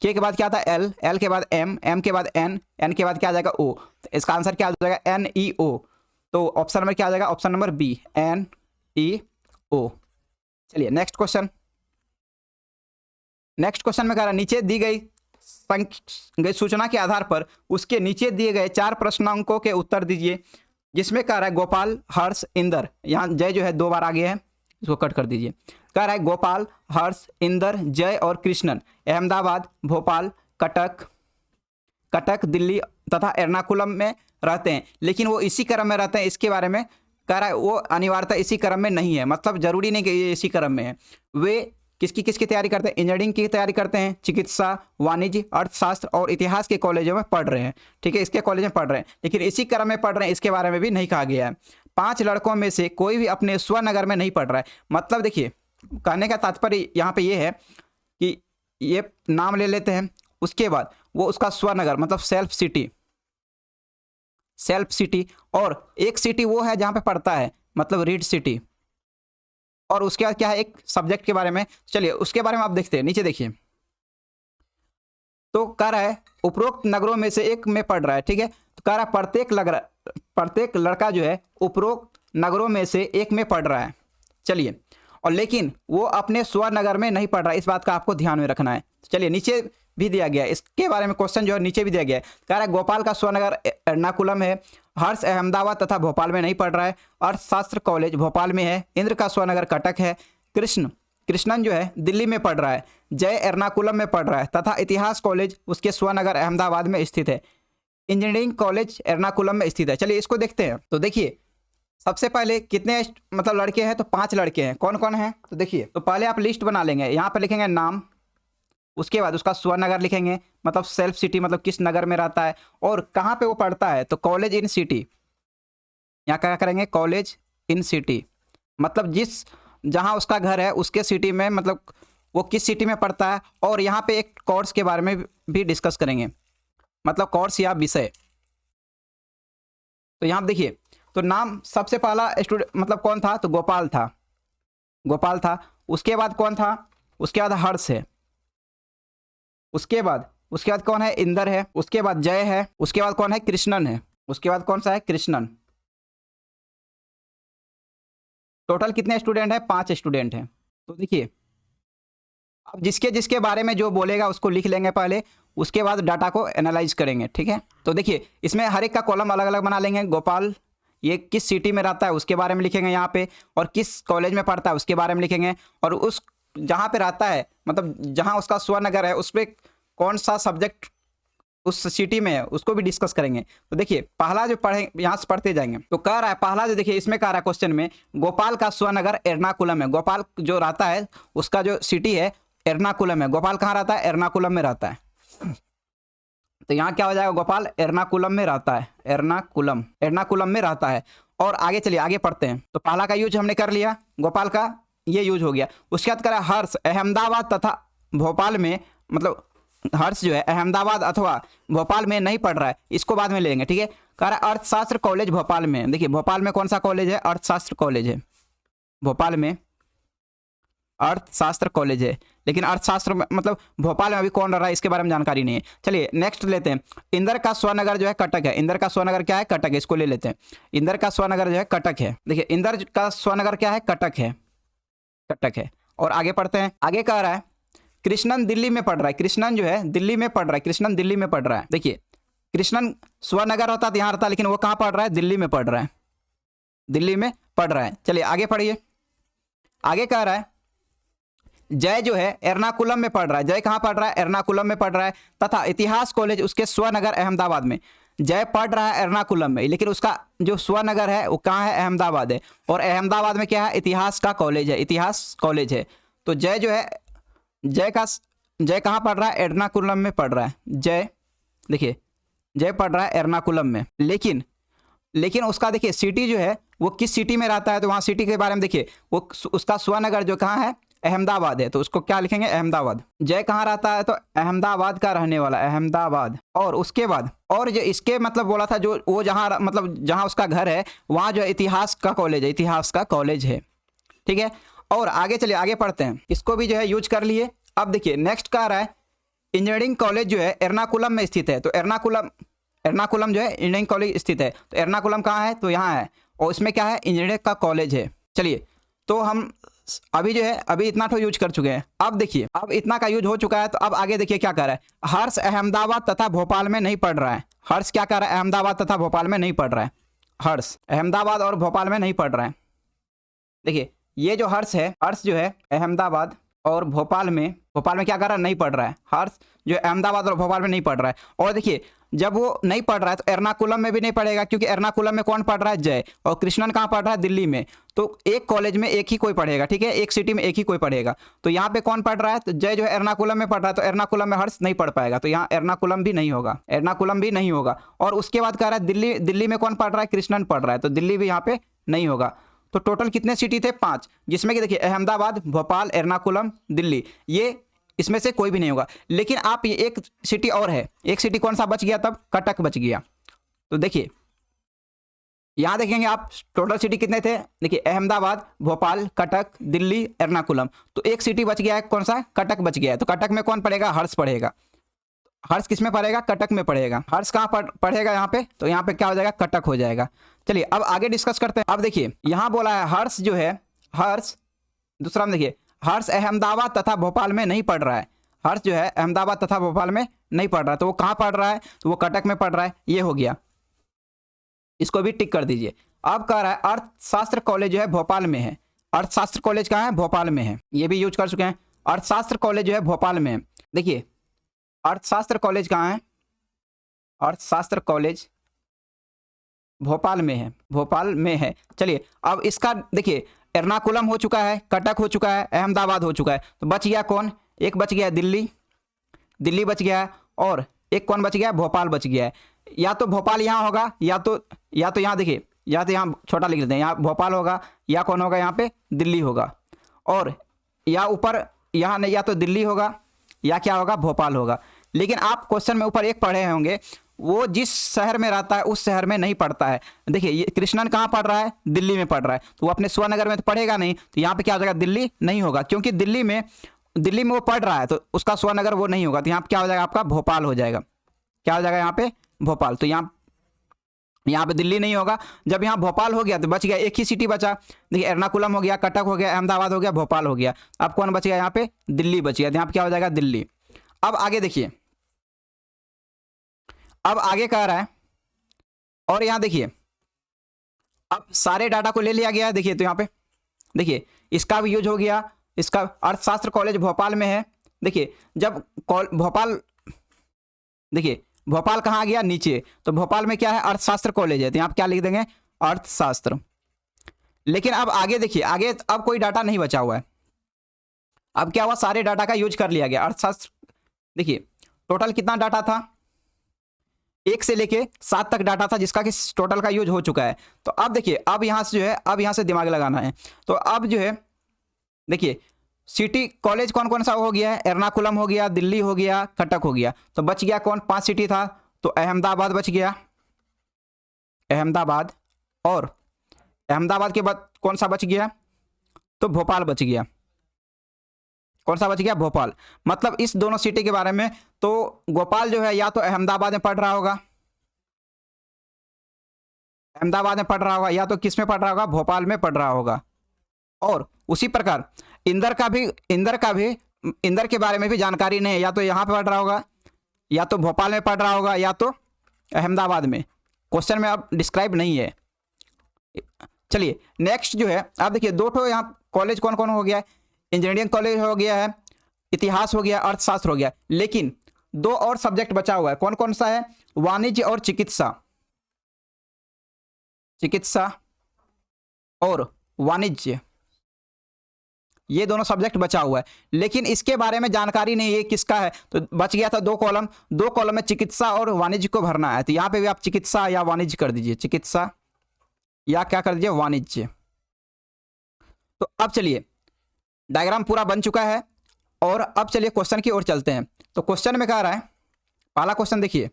K के बाद क्या आता है L, L के बाद M, M के बाद N, N के बाद क्या आ जाएगा O, तो इसका आंसर क्या आ जाएगा NEO। तो ऑप्शन नंबर क्या आ जाएगा ऑप्शन नंबर B NEO। चलिए नेक्स्ट क्वेश्चन, नेक्स्ट क्वेश्चन में कह रहा है नीचे दी गई सूचना के आधार पर उसके नीचे दिए गए 4 प्रश्नांकों के उत्तर दीजिए, जिसमें कह रहा है गोपाल, हर्ष, इंदर, यहाँ जय जो है 2 बार आ गया है, इसको कट कर दीजिए। कह रहा है गोपाल, हर्ष, इंदर, जय और कृष्णन अहमदाबाद, भोपाल, कटक, दिल्ली तथा एर्नाकुलम में रहते हैं, लेकिन वो इसी क्रम में रहते हैं, इसके बारे में कह रहा है वो अनिवार्यता इसी क्रम में नहीं है, मतलब जरूरी नहीं कि ये इसी क्रम में है। वे किसकी तैयारी करते हैं, इंजीनियरिंग की तैयारी करते हैं, चिकित्सा, वाणिज्य, अर्थशास्त्र और इतिहास के कॉलेजों में पढ़ रहे हैं, ठीक है, इसके कॉलेज में पढ़ रहे हैं, लेकिन इसी क्रम में पढ़ रहे हैं, इसके बारे में भी नहीं कहा गया है। 5 लड़कों में से कोई भी अपने स्वनगर में नहीं पढ़ रहा है, मतलब देखिए कहने का तात्पर्य यहाँ पे ये है कि ये नाम ले लेते हैं, उसके बाद वो उसका स्वनगर मतलब सेल्फ सिटी, और एक सिटी वो है जहाँ पे पढ़ता है मतलब रीड सिटी, और उसके बाद क्या है एक सब्जेक्ट के बारे में। चलिए उसके बारे में आप देखते हैं, नीचे देखिए तो कह रहा है उपरोक्त नगरों में से एक में पढ़ रहा है, ठीक है। तो कह रहा है प्रत्येक लड़का जो है उपरोक्त नगरों में से एक में पढ़ रहा है। चलिए, और लेकिन वो अपने स्वनगर में नहीं पढ़ रहा है, इस बात का आपको ध्यान में रखना है। तो चलिए, नीचे भी दिया गया है इसके बारे में क्वेश्चन जो है, नीचे भी दिया गया है। कह रहा है गोपाल का स्वनगर एर्नाकुलम है, हर्ष अहमदाबाद तथा भोपाल में नहीं पढ़ रहा है, अर्थशास्त्र कॉलेज भोपाल में है, इंद्र का स्वनगर कटक है, कृष्णन जो है दिल्ली में पढ़ रहा है, जय एर्नाकुलम में पढ़ रहा है तथा इतिहास कॉलेज उसके स्वनगर अहमदाबाद में स्थित है, इंजीनियरिंग कॉलेज एर्नाकुलम में स्थित है। चलिए इसको देखते हैं। तो देखिए, सबसे पहले कितने मतलब लड़के हैं, तो 5 लड़के हैं। कौन कौन है, तो देखिए, तो पहले आप लिस्ट बना लेंगे, यहाँ पर लिखेंगे नाम, उसके बाद उसका स्वनगर लिखेंगे, मतलब सेल्फ सिटी, मतलब किस नगर में रहता है और कहाँ पे वो पढ़ता है, तो कॉलेज इन सिटी। यहाँ क्या करेंगे, कॉलेज इन सिटी, मतलब जहाँ उसका घर है उसके सिटी में, मतलब वो किस सिटी में पढ़ता है। और यहाँ पे एक कोर्स के बारे में भी डिस्कस करेंगे, मतलब कोर्स या विषय। तो यहाँ देखिए, तो नाम सबसे पहला स्टूडेंट मतलब कौन था, तो गोपाल था। उसके बाद कौन था, उसके बाद हर्ष है, उसके बाद कौन है, इंदर है, उसके बाद जय है, उसके बाद कौन है, कृष्णन है, उसके बाद कौन सा है, कृष्णन। टोटल कितने स्टूडेंट हैं, 5 स्टूडेंट हैं। तो देखिए, अब जिसके बारे में जो बोलेगा उसको लिख लेंगे पहले, उसके बाद डाटा को एनालाइज करेंगे, ठीक है। तो देखिए, इसमें हर एक का कॉलम अलग अलग बना लेंगे। गोपाल ये किस सिटी में रहता है उसके बारे में लिखेंगे यहाँ पे, और किस कॉलेज में पढ़ता है उसके बारे में लिखेंगे, और उस जहाँ पे रहता है मतलब जहाँ उसका स्वनगर है उस पर कौन सा सब्जेक्ट उस सिटी में है उसको भी डिस्कस करेंगे। तो देखिए, पहला जो पढ़े यहाँ से पढ़ते जाएंगे, तो कह रहा है पहला जो, देखिए इसमें कह रहा है क्वेश्चन में, गोपाल का स्वनगर एर्नाकुलम है। गोपाल जो रहता है उसका जो सिटी है एर्नाकुलम है। गोपाल कहाँ रहता है, एर्नाकुलम में रहता है। तो यहाँ क्या हो जाएगा, गोपाल एर्नाकुलम में रहता है, एर्नाकुलम में रहता है। और आगे चलिए, आगे पढ़ते हैं। तो पहला का यूज हमने कर लिया, गोपाल का ये यूज हो गया। उसके बाद करा हर्ष अहमदाबाद तथा भोपाल में, मतलब हर्ष जो है अहमदाबाद अथवा भोपाल में नहीं पढ़ रहा है, इसको बाद में लेंगे, ठीक है। कह रहा है अर्थशास्त्र कॉलेज भोपाल में। देखिए, भोपाल में कौन सा कॉलेज है, अर्थशास्त्र कॉलेज है, भोपाल में अर्थशास्त्र कॉलेज है। लेकिन अर्थशास्त्र में मतलब भोपाल में अभी कौन रह रहा है इसके बारे में जानकारी नहीं है। चलिए नेक्स्ट लेते हैं। इंदर का स्वनगर जो है कटक है। इंदर का स्वनगर क्या है, कटक है, इसको ले लेते हैं। इंदर का स्वनगर जो है कटक है। देखिए, इंदर का स्वनगर क्या है, कटक है, कटक है। और आगे पढ़ते हैं। आगे कह रहा है कृष्णन दिल्ली में पढ़ रहा है। कृष्णन जो है दिल्ली में पढ़ रहा है, कृष्णन दिल्ली में पढ़ रहा है। देखिए, कृष्णन स्वनगर होता तो यहाँ रहता, लेकिन वो कहाँ पढ़ रहा है, दिल्ली में पढ़ रहा है, दिल्ली में पढ़ रहा है। चलिए आगे पढ़िए। आगे कह रहा है जय जो है एर्नाकुलम में पढ़ रहा है। जय कहाँ पढ़ रहा है, एर्नाकुलम में पढ़ रहा है, तथा इतिहास कॉलेज उसके स्वनगर अहमदाबाद में। जय पढ़ रहा है एर्नाकुलम में, लेकिन उसका जो स्वनगर है वो कहाँ है, अहमदाबाद है। और अहमदाबाद में क्या है, इतिहास का कॉलेज है, इतिहास कॉलेज है। तो जय जो है, जय कहाँ पढ़ रहा है, एर्नाकुलम में पढ़ रहा है। जय देखिए, जय पढ़ रहा है एर्नाकुलम में, लेकिन उसका देखिए सिटी जो है वो किस सिटी में रहता है, तो वहाँ सिटी के बारे में देखिए, वो उसका स्वनगर जो कहाँ है, अहमदाबाद है। तो उसको क्या लिखेंगे, अहमदाबाद। जय कहाँ रहता है, तो अहमदाबाद का रहने वाला, अहमदाबाद। और उसके बाद और जो इसके मतलब बोला था, जो वो जहाँ मतलब जहाँ उसका घर है वहाँ जो इतिहास का कॉलेज है, इतिहास का कॉलेज है, ठीक है। और आगे चलिए, आगे पढ़ते हैं। इसको भी जो है यूज कर लिए। अब देखिए नेक्स्ट कह रहा है इंजीनियरिंग कॉलेज जो है एर्नाकुलम में स्थित है। तो एर्नाकुलम जो है इंजीनियरिंग कॉलेज स्थित है। तो एर्नाकुलम कहाँ है, तो यहाँ है, और इसमें क्या है, इंजीनियरिंग का कॉलेज है। चलिए, तो हम अभी जो है अभी इतना तो यूज कर चुके हैं। अब देखिए, अब इतना का यूज हो चुका है, तो अब आगे देखिए क्या कर रहा है। हर्ष अहमदाबाद तथा भोपाल में नहीं पढ़ रहा है। हर्ष क्या कर रहा है, अहमदाबाद तथा भोपाल में नहीं पढ़ रहा है। हर्ष अहमदाबाद और भोपाल में नहीं पढ़ रहा है। देखिए, ये जो हर्ष है, हर्ष जो है अहमदाबाद और भोपाल में क्या कर रहा है, नहीं पढ़ रहा है। हर्ष जो अहमदाबाद और भोपाल में नहीं पढ़ रहा है। और देखिए, जब वो नहीं पढ़ रहा है तो एर्नाकुलम में भी नहीं पढ़ेगा, क्योंकि एर्नाकुलम में कौन पढ़ रहा है, जय। और कृष्णन कहाँ पढ़ रहा है, दिल्ली में। तो एक कॉलेज में एक ही कोई पढ़ेगा, ठीक है, एक सिटी में एक ही कोई पढ़ेगा। तो यहाँ पे कौन पढ़ रहा है, तो जय जो है एर्नाकुलम में पढ़ रहा है, तो एर्नाकुलम में हर्ष नहीं पढ़ पाएगा, तो यहाँ एर्नाकुलम भी नहीं होगा, एर्नाकुलम भी नहीं होगा। और उसके बाद कह रहा है दिल्ली में कौन पढ़ रहा है, कृष्णन पढ़ रहा है, तो दिल्ली भी यहाँ पे नहीं होगा। तो टोटल कितने सिटी थे, 5, जिसमें कि देखिए अहमदाबाद, भोपाल, एर्नाकुलम, दिल्ली, ये इसमें से कोई भी नहीं होगा। लेकिन आप ये एक सिटी और है, एक सिटी कौन सा बच गया, तब कटक बच गया। तो देखिए यहां देखेंगे आप टोटल सिटी कितने थे, देखिए अहमदाबाद, भोपाल, कटक, दिल्ली, एर्नाकुलम। तो एक सिटी बच गया है, कौन सा, कटक बच गया है। तो कटक में कौन पढ़ेगा, हर्ष पढ़ेगा। हर्ष किस में पड़ेगा, कटक में पड़ेगा। हर्ष कहाँ पड़ेगा यहाँ पे, तो यहाँ पे क्या हो जाएगा, कटक हो जाएगा। चलिए अब आगे डिस्कस करते हैं। अब देखिए यहाँ बोला है हर्ष जो है, हर्ष दूसरा में देखिए, हर्ष अहमदाबाद तथा भोपाल में नहीं पढ़ रहा है। हर्ष जो है अहमदाबाद तथा भोपाल में नहीं पढ़ रहा है, तो वो कहाँ पढ़ रहा है, तो वो कटक में पढ़ रहा है। ये हो गया, इसको भी टिक कर दीजिए। अब कह रहा है अर्थशास्त्र कॉलेज जो है भोपाल में है। अर्थशास्त्र कॉलेज कहाँ है, भोपाल में है। ये भी यूज कर चुके हैं। अर्थशास्त्र कॉलेज जो है भोपाल में है। देखिए अर्थशास्त्र कॉलेज कहाँ है, अर्थशास्त्र कॉलेज भोपाल में है, भोपाल में है। चलिए अब इसका देखिए, एर्नाकुलम हो चुका है, कटक हो चुका है, अहमदाबाद हो चुका है, तो बच गया कौन, एक बच गया दिल्ली, दिल्ली बच गया है, और एक कौन बच गया, भोपाल बच गया है। या तो भोपाल यहाँ होगा, या तो यहाँ देखिए, या तो यहाँ छोटा लिख देते हैं, यहाँ भोपाल होगा, या कौन होगा यहाँ पे, दिल्ली होगा, और या ऊपर यहाँ नहीं, या तो दिल्ली होगा या क्या होगा, भोपाल होगा। लेकिन आप क्वेश्चन में ऊपर एक पढ़े होंगे, वो जिस शहर में रहता है उस शहर में नहीं पढ़ता है। देखिए ये कृष्णन कहाँ पढ़ रहा है, दिल्ली में पढ़ रहा है, तो वो अपने स्वनगर में तो पढ़ेगा नहीं, तो यहाँ पे क्या हो जाएगा, दिल्ली नहीं होगा, क्योंकि दिल्ली में वो पढ़ रहा है, तो उसका स्वनगर वो नहीं होगा, तो यहाँ पे क्या हो जाएगा, आपका भोपाल हो जाएगा। क्या हो जाएगा यहाँ पे, भोपाल। तो यहाँ पे दिल्ली नहीं होगा। जब यहाँ भोपाल हो गया तो बच गया, एक ही सिटी बचा। देखिए एर्नाकुलम हो गया, कटक हो गया, अहमदाबाद हो गया, भोपाल हो गया। अब कौन बच गया यहाँ पे, दिल्ली बच गया। यहाँ पे क्या हो जाएगा, दिल्ली। अब आगे देखिए, अब आगे कह रहा है, और यहाँ देखिए अब सारे डाटा को ले लिया गया है। देखिए तो यहाँ पे देखिए इसका भी यूज हो गया, इसका अर्थशास्त्र कॉलेज भोपाल में है। देखिए जब भोपाल, देखिए भोपाल कहाँ आ गया, नीचे, तो भोपाल में क्या है, अर्थशास्त्र कॉलेज है, तो यहाँ पे क्या लिख देंगे, अर्थशास्त्र। लेकिन अब आगे देखिए, आगे अब कोई डाटा नहीं बचा हुआ है। अब क्या हुआ, सारे डाटा का यूज कर लिया गया। अर्थशास्त्र देखिए टोटल कितना डाटा था, 1 से लेके 7 तक डाटा था, जिसका कि टोटल का यूज हो चुका है। तो अब देखिए, अब यहाँ से जो है, अब यहाँ से दिमाग लगाना है। तो अब जो है देखिए सिटी कॉलेज कौन कौन सा हो गया है, एर्नाकुलम हो गया, दिल्ली हो गया, कटक हो गया, तो बच गया कौन, 5 सिटी था, तो अहमदाबाद बच गया, अहमदाबाद, और अहमदाबाद के बाद कौन सा बच गया, तो भोपाल बच गया। कौन सा बच गया, भोपाल। मतलब इस दोनों सिटी के बारे में, तो गोपाल जो है या तो अहमदाबाद में पढ़ रहा होगा, अहमदाबाद में पढ़ रहा होगा, या तो किस में पढ़ रहा होगा, भोपाल में पढ़ रहा होगा। और उसी प्रकार इंदर के बारे में भी जानकारी नहीं है, या तो यहाँ पे पढ़ रहा होगा, या तो भोपाल में पढ़ रहा होगा, या तो अहमदाबाद में। क्वेश्चन में अब डिस्क्राइब नहीं है। चलिए नेक्स्ट जो है, आप देखिए दो ठो यहाँ कॉलेज कौन कौन हो गया है, इंजीनियरिंग कॉलेज हो गया है, इतिहास हो गया, अर्थशास्त्र हो गया। लेकिन 2 और सब्जेक्ट बचा हुआ है, कौन कौन सा है, वाणिज्य और चिकित्सा, चिकित्सा और वाणिज्य, ये दोनों सब्जेक्ट बचा हुआ है। लेकिन इसके बारे में जानकारी नहीं है किसका है, तो बच गया था 2 कॉलम, 2 कॉलम में चिकित्सा और वाणिज्य को भरना है। तो यहाँ पे भी आप चिकित्सा या वाणिज्य कर दीजिए, चिकित्सा या क्या कर दीजिए, वाणिज्य। तो अब चलिए डायग्राम पूरा बन चुका है, और अब चलिए क्वेश्चन की ओर चलते हैं। तो क्वेश्चन में कह रहा है, पहला क्वेश्चन देखिए,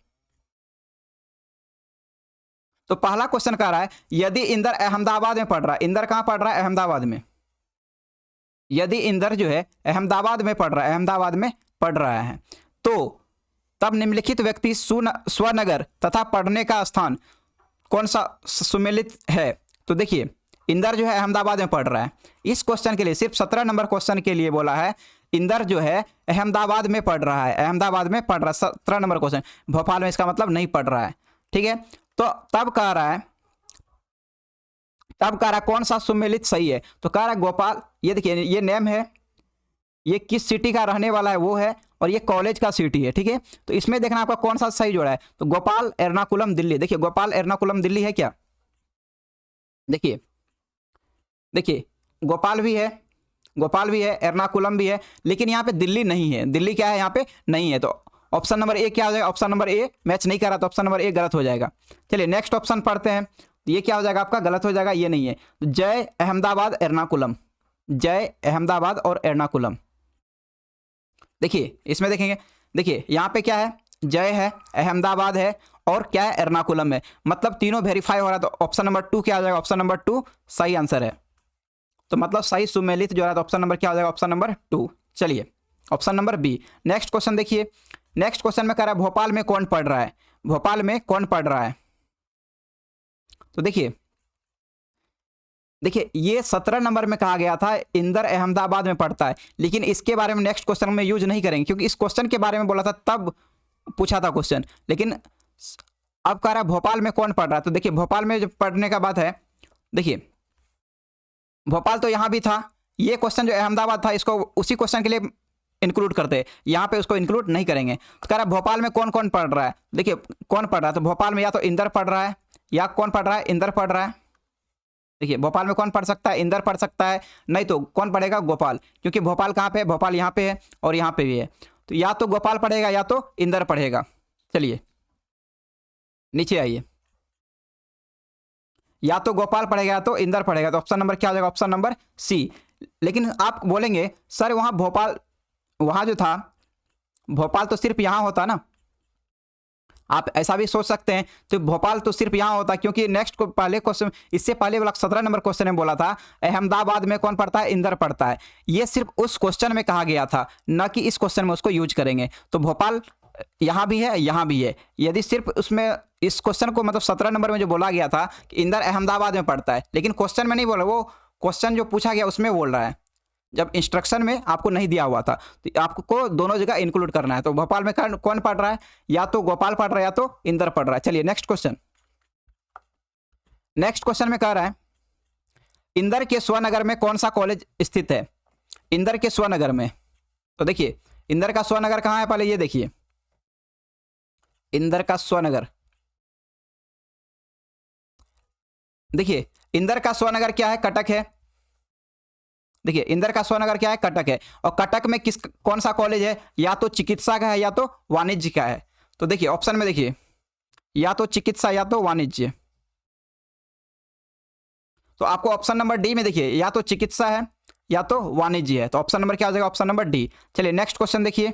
तो पहला क्वेश्चन कह रहा है, यदि इंदर अहमदाबाद में पढ़ रहा है, इंदर कहां पढ़ रहा है, अहमदाबाद में। यदि इंदर जो है अहमदाबाद में पढ़ रहा है, अहमदाबाद में पढ़ रहा है, तो तब निम्नलिखित व्यक्ति स्वनगर तथा पढ़ने का स्थान कौन सा सुमेलित है। तो देखिए इंदर जो है अहमदाबाद में पढ़ रहा है। इस क्वेश्चन के लिए सिर्फ 17 नंबर क्वेश्चन के लिए बोला है, इंदर जो है अहमदाबाद में पढ़ रहा है, अहमदाबाद में पढ़ रहा है, 17 नंबर क्वेश्चन। भोपाल में इसका मतलब नहीं पढ़ रहा है, ठीक है। तो तब कह रहा है, कौन सा सुमेलित सही है, तो कह रहा है गोपाल। ये देखिए ये नेम है, ये किस सिटी का रहने वाला है वो है, और ये कॉलेज का सिटी है, ठीक है। तो इसमें देखना आपका कौन सा सही जोड़ा है, तो गोपाल एर्नाकुलम दिल्ली। देखिए गोपाल एर्नाकुलम दिल्ली है क्या, देखिए गोपाल भी है, एर्नाकुलम भी है, लेकिन यहाँ पे दिल्ली नहीं है। दिल्ली क्या है, यहाँ पे नहीं है। तो ऑप्शन नंबर ए क्या हो जाएगा, ऑप्शन नंबर ए मैच नहीं कर रहा, तो ऑप्शन नंबर ए गलत हो जाएगा। चलिए नेक्स्ट ऑप्शन पढ़ते हैं, ये क्या हो जाएगा आपका, गलत हो जाएगा, ये नहीं है। तो जय अहमदाबाद एर्नाकुलम, जय अहमदाबाद और एर्नाकुलम। देखिए इसमें देखेंगे, देखिए यहाँ पे क्या है, जय है, अहमदाबाद है, और क्या है, एर्नाकुलम है। मतलब तीनों वेरीफाई हो रहा है, तो ऑप्शन नंबर 2 क्या आ जाएगा, ऑप्शन नंबर 2 सही आंसर है। तो मतलब सही सुमेलित जो है, तो ऑप्शन नंबर क्या हो जाएगा, ऑप्शन नंबर 2। चलिए option number B. Next question देखिए, नेक्स्ट क्वेश्चन में कह रहा है भोपाल में कौन पढ़ रहा है, भोपाल में कौन पढ़ रहा है। तो देखिए ये 17 नंबर में कहा गया था इंदर अहमदाबाद में पढ़ता है, लेकिन इसके बारे में नेक्स्ट क्वेश्चन में यूज नहीं करेंगे क्योंकि इस क्वेश्चन के बारे में बोला था तब पूछा था क्वेश्चन, लेकिन अब कह रहा है भोपाल में कौन पढ़ रहा है। तो देखिए भोपाल में जो पढ़ने का बात है, देखिए भोपाल तो यहाँ भी था, ये क्वेश्चन जो अहमदाबाद था इसको उसी क्वेश्चन के लिए इंक्लूड करते हैं, यहाँ पे उसको इंक्लूड नहीं करेंगे। तो कह रहा है भोपाल में कौन कौन पढ़ रहा है, देखिए कौन पढ़ रहा है, तो भोपाल में या तो इंदर पढ़ रहा है, या कौन पढ़ रहा है, इंदर पढ़ रहा है। देखिए भोपाल में कौन पढ़ सकता है, इंदर पढ़ सकता है, नहीं तो कौन पढ़ेगा, गोपाल, क्योंकि भोपाल कहाँ पे है, भोपाल यहाँ पे है और यहाँ पे भी है, तो या तो गोपाल पढ़ेगा या तो इंदर पढ़ेगा। चलिए नीचे आइए, या तो गोपाल पढ़ेगा या तो इंदर पढ़ेगा, तो ऑप्शन नंबर क्या हो जाएगा, ऑप्शन नंबर सी। लेकिन आप बोलेंगे सर वहाँ भोपाल, वहाँ जो था भोपाल तो सिर्फ यहाँ होता ना, आप ऐसा भी सोच सकते हैं, तो भोपाल तो सिर्फ यहाँ होता क्योंकि नेक्स्ट को पहले क्वेश्चन, इससे पहले वाला 17 नंबर क्वेश्चन में बोला था अहमदाबाद में कौन पढ़ता है, इंदर पढ़ता है। ये सिर्फ उस क्वेश्चन में कहा गया था, न कि इस क्वेश्चन में उसको यूज करेंगे। तो भोपाल यहाँ भी है, यहाँ भी है, यदि सिर्फ उसमें इस क्वेश्चन को मतलब 17 नंबर में जो बोला गया था कि इंदर अहमदाबाद में पढ़ता है, लेकिन क्वेश्चन में नहीं बोला, वो क्वेश्चन जो पूछा गया उसमें बोल रहा है, जब इंस्ट्रक्शन में आपको नहीं दिया हुआ था, तो आपको दोनों जगह इंक्लूड करना है। तो भोपाल में कौन पढ़ रहा है, या तो गोपाल पढ़ रहा है या तो इंदर पढ़ रहा है। चलिए नेक्स्ट क्वेश्चन, नेक्स्ट क्वेश्चन में कह रहा है इंदर के स्वनगर में कौन सा कॉलेज स्थित है, इंदर के स्वनगर में। तो देखिए इंदर का स्वनगर कहाँ है, पहले ये देखिए इंदर का स्वनगर, देखिए इंदर का स्वनगर क्या है, कटक है। देखिए इंदर का स्वनगर क्या है, कटक है, और कटक में कौन सा कॉलेज है, या तो चिकित्सा का है या तो वाणिज्य का है। तो देखिए ऑप्शन में देखिए या तो चिकित्सा या तो वाणिज्य, तो आपको ऑप्शन नंबर डी में देखिए या तो चिकित्सा है या तो वाणिज्य है, तो ऑप्शन नंबर क्या हो जाएगा, ऑप्शन नंबर डी। चलिए नेक्स्ट क्वेश्चन देखिए,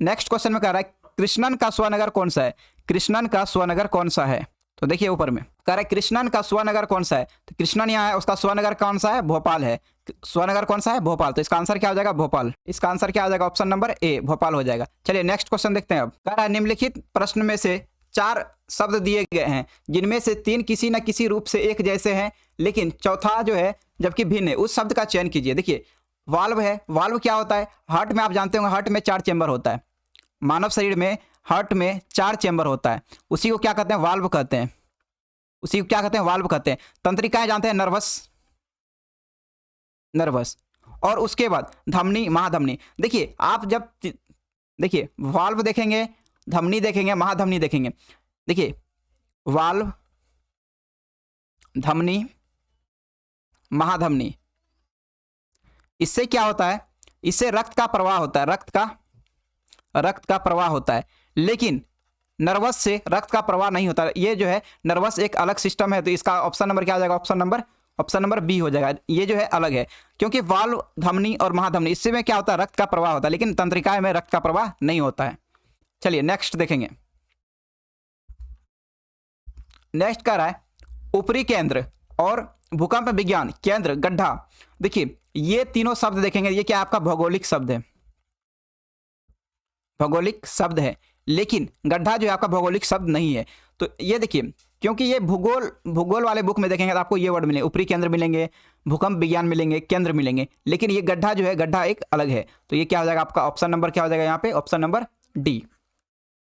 नेक्स्ट क्वेश्चन में कह रहा है कृष्णन का स्वनगर कौन सा है, कृष्णन का स्वनगर कौन सा है। तो देखिए ऊपर में कह रहा है कृष्णन का स्वनगर कौन सा है, तो कृष्णन यहाँ है, उसका स्वनगर कौन सा है, भोपाल है, स्वनगर कौन सा है, भोपाल, तो इसका आंसर क्या हो जाएगा, भोपाल। इसका आंसर क्या हो जाएगा, ऑप्शन नंबर ए, भोपाल हो जाएगा। चलिए नेक्स्ट क्वेश्चन देखते हैं। अब कह रहा है निम्नलिखित प्रश्न में से 4 शब्द दिए गए हैं जिनमें से 3 किसी न किसी रूप से एक जैसे हैं, लेकिन चौथा जो है जबकि भिन्न है, उस शब्द का चयन कीजिए। देखिए वाल्व है, वाल्व क्या होता है, हार्ट में आप जानते होंगे हार्ट में 4 चेंबर होता है, मानव शरीर में हार्ट में 4 चेंबर होता है, उसी को क्या कहते हैं, वाल्व कहते हैं, उसी को क्या कहते हैं, वाल्व कहते हैं। तंत्रिकाएं जानते हैं, नर्वस, नर्वस, और उसके बाद धमनी, महाधमनी। देखिए आप जब देखिए वाल्व देखेंगे, धमनी देखेंगे, महाधमनी देखेंगे, देखिए वाल्व, धमनी, महाधमनी, इससे क्या होता है, इससे रक्त का प्रवाह होता है, रक्त का प्रवाह होता है, लेकिन नर्वस से रक्त का प्रवाह नहीं होता। ये जो है नर्वस एक अलग सिस्टम है, तो इसका ऑप्शन नंबर क्या हो जाएगा, ऑप्शन नंबर बी हो जाएगा। ये जो है अलग है, क्योंकि वाल्व, धमनी और महाधमनी इससे में क्या होता है, रक्त का प्रवाह होता है, लेकिन तंत्रिकाएं में रक्त का प्रवाह नहीं होता है। चलिए नेक्स्ट देखेंगे, नेक्स्ट कह रहा है ऊपरी केंद्र और भूकंप विज्ञान केंद्र गड्ढा। देखिए ये तीनों शब्द देखेंगे, ये क्या आपका भौगोलिक शब्द है, भौगोलिक शब्द है, लेकिन गड्ढा जो है आपका भौगोलिक शब्द नहीं है। तो ये देखिए क्योंकि ये भूगोल वाले बुक में देखेंगे तो आपको ये वर्ड मिलेंगे, ऊपरी केंद्र मिलेंगे, भूकंप विज्ञान मिलेंगे, केंद्र मिलेंगे, लेकिन ये गड्ढा जो है, गड्ढा एक अलग है। तो ये क्या हो जाएगा आपका, ऑप्शन नंबर क्या हो जाएगा यहाँ पे, ऑप्शन नंबर डी।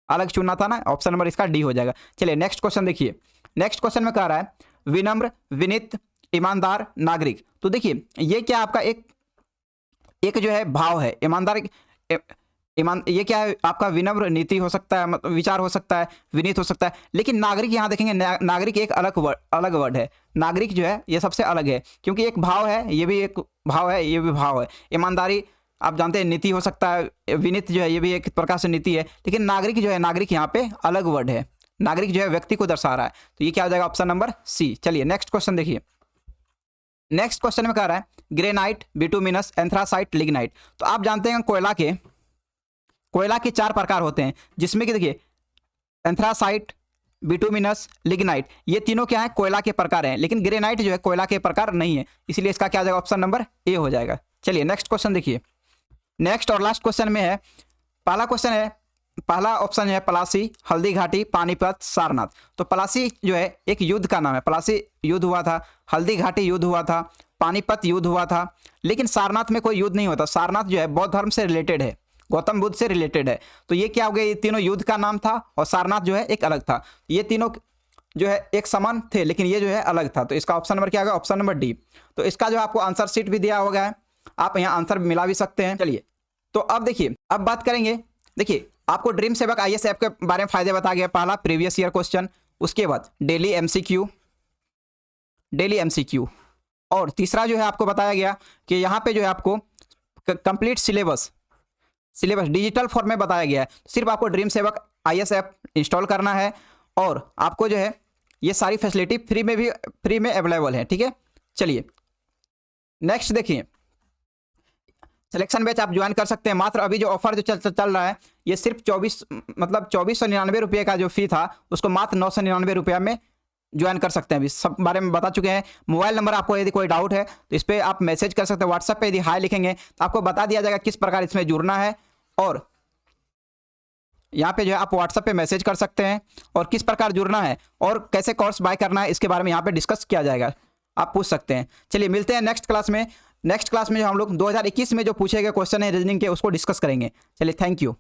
अलग चुनना था ना, ऑप्शन नंबर इसका डी हो जाएगा। चलिए नेक्स्ट क्वेश्चन देखिए, नेक्स्ट क्वेश्चन में कह रहा है विनम्र, विनीत, ईमानदार, नागरिक। तो देखिए ये क्या आपका एक जो है भाव है, ईमानदार, ये क्या है आपका, विनम्र नीति हो सकता है, मतलब विचार हो सकता है, विनीत हो सकता है, लेकिन नागरिक यहाँ देखेंगे, नागरिक एक अलग वर्ड है, नागरिक जो है ये सबसे अलग है, क्योंकि एक भाव है, ये भी एक भाव है, ये भी भाव है। ईमानदारी आप जानते हैं नीति हो सकता है, विनीत जो है ये भी एक प्रकार से नीति है, लेकिन नागरिक जो है, नागरिक यहाँ पे अलग वर्ड है, नागरिक जो है व्यक्ति को दर्शा रहा है, तो ये क्या हो जाएगा, ऑप्शन नंबर सी। चलिए नेक्स्ट क्वेश्चन देखिए, नेक्स्ट क्वेश्चन में कह रहा है ग्रेनाइट, बिटुमिनस, एंथ्रासाइट, लिग्नाइट। तो आप जानते हैं कोयला के 4 प्रकार होते हैं, जिसमें कि देखिए एंथ्रासाइट, बिटुमिनस, लिग्नाइट, ये तीनों क्या है, कोयला के प्रकार हैं, लेकिन ग्रेनाइट जो है कोयला के प्रकार नहीं है, इसलिए इसका क्या हो जाएगा, ऑप्शन नंबर ए हो जाएगा। चलिए नेक्स्ट क्वेश्चन देखिए, नेक्स्ट और लास्ट क्वेश्चन में है, पहला क्वेश्चन है पहला ऑप्शन है पलासी, हल्दी घाटी, पानीपत, सारनाथ। तो पलासी जो है एक युद्ध का नाम है, पलासी युद्ध हुआ था, हल्दी घाटी युद्ध हुआ था, पानीपत युद्ध हुआ था, लेकिन सारनाथ में कोई युद्ध नहीं होता। सारनाथ जो है बौद्ध धर्म से रिलेटेड है, गौतम बुद्ध से रिलेटेड है। तो ये क्या हो गया, ये तीनों युद्ध का नाम था और सारनाथ जो है एक अलग था। ये तीनों जो है एक समान थे, लेकिन ये जो है अलग था। तो इसका ऑप्शन नंबर क्या होगा, ऑप्शन नंबर डी। तो इसका जो आपको आंसर शीट भी दिया होगा है, आप यहाँ आंसर मिला भी सकते हैं। चलिए तो अब देखिए, अब बात करेंगे। देखिए आपको ड्रीम सेवक आईएएस ऐप के बारे में फायदे बताया गया। पहला प्रीवियस ईयर क्वेश्चन, उसके बाद डेली एमसीक्यू, और तीसरा जो है आपको बताया गया कि यहाँ पे जो है आपको कंप्लीट सिलेबस डिजिटल फॉर्म में बताया गया है। सिर्फ आपको ड्रीम सेवक आईएएस ऐप इंस्टॉल करना है और आपको जो है ये सारी फैसिलिटी फ्री में अवेलेबल है। ठीक है, चलिए नेक्स्ट देखिए, सिलेक्शन बैच आप ज्वाइन कर सकते हैं। मात्र अभी जो ऑफर जो चल रहा है, ये सिर्फ 2499 रुपये का जो फी था, उसको मात्र 999 रुपये में ज्वाइन कर सकते हैं। अभी सब बारे में बता चुके हैं। मोबाइल नंबर आपको यदि कोई डाउट है तो इस पर आप मैसेज कर सकते हैं। व्हाट्सएप पे यदि हाई लिखेंगे तो आपको बता दिया जाएगा किस प्रकार इसमें जुड़ना है, और यहाँ पे जो है आप व्हाट्सएप पे मैसेज कर सकते हैं और किस प्रकार जुड़ना है और कैसे कोर्स बाय करना है, इसके बारे में यहाँ पे डिस्कस किया जाएगा, आप पूछ सकते हैं। चलिए मिलते हैं नेक्स्ट क्लास में। नेक्स्ट क्लास में जो हम लोग 2021 में जो पूछे गए क्वेश्चन है रीजनिंग के, उसको डिस्कस करेंगे। चलिए थैंक यू।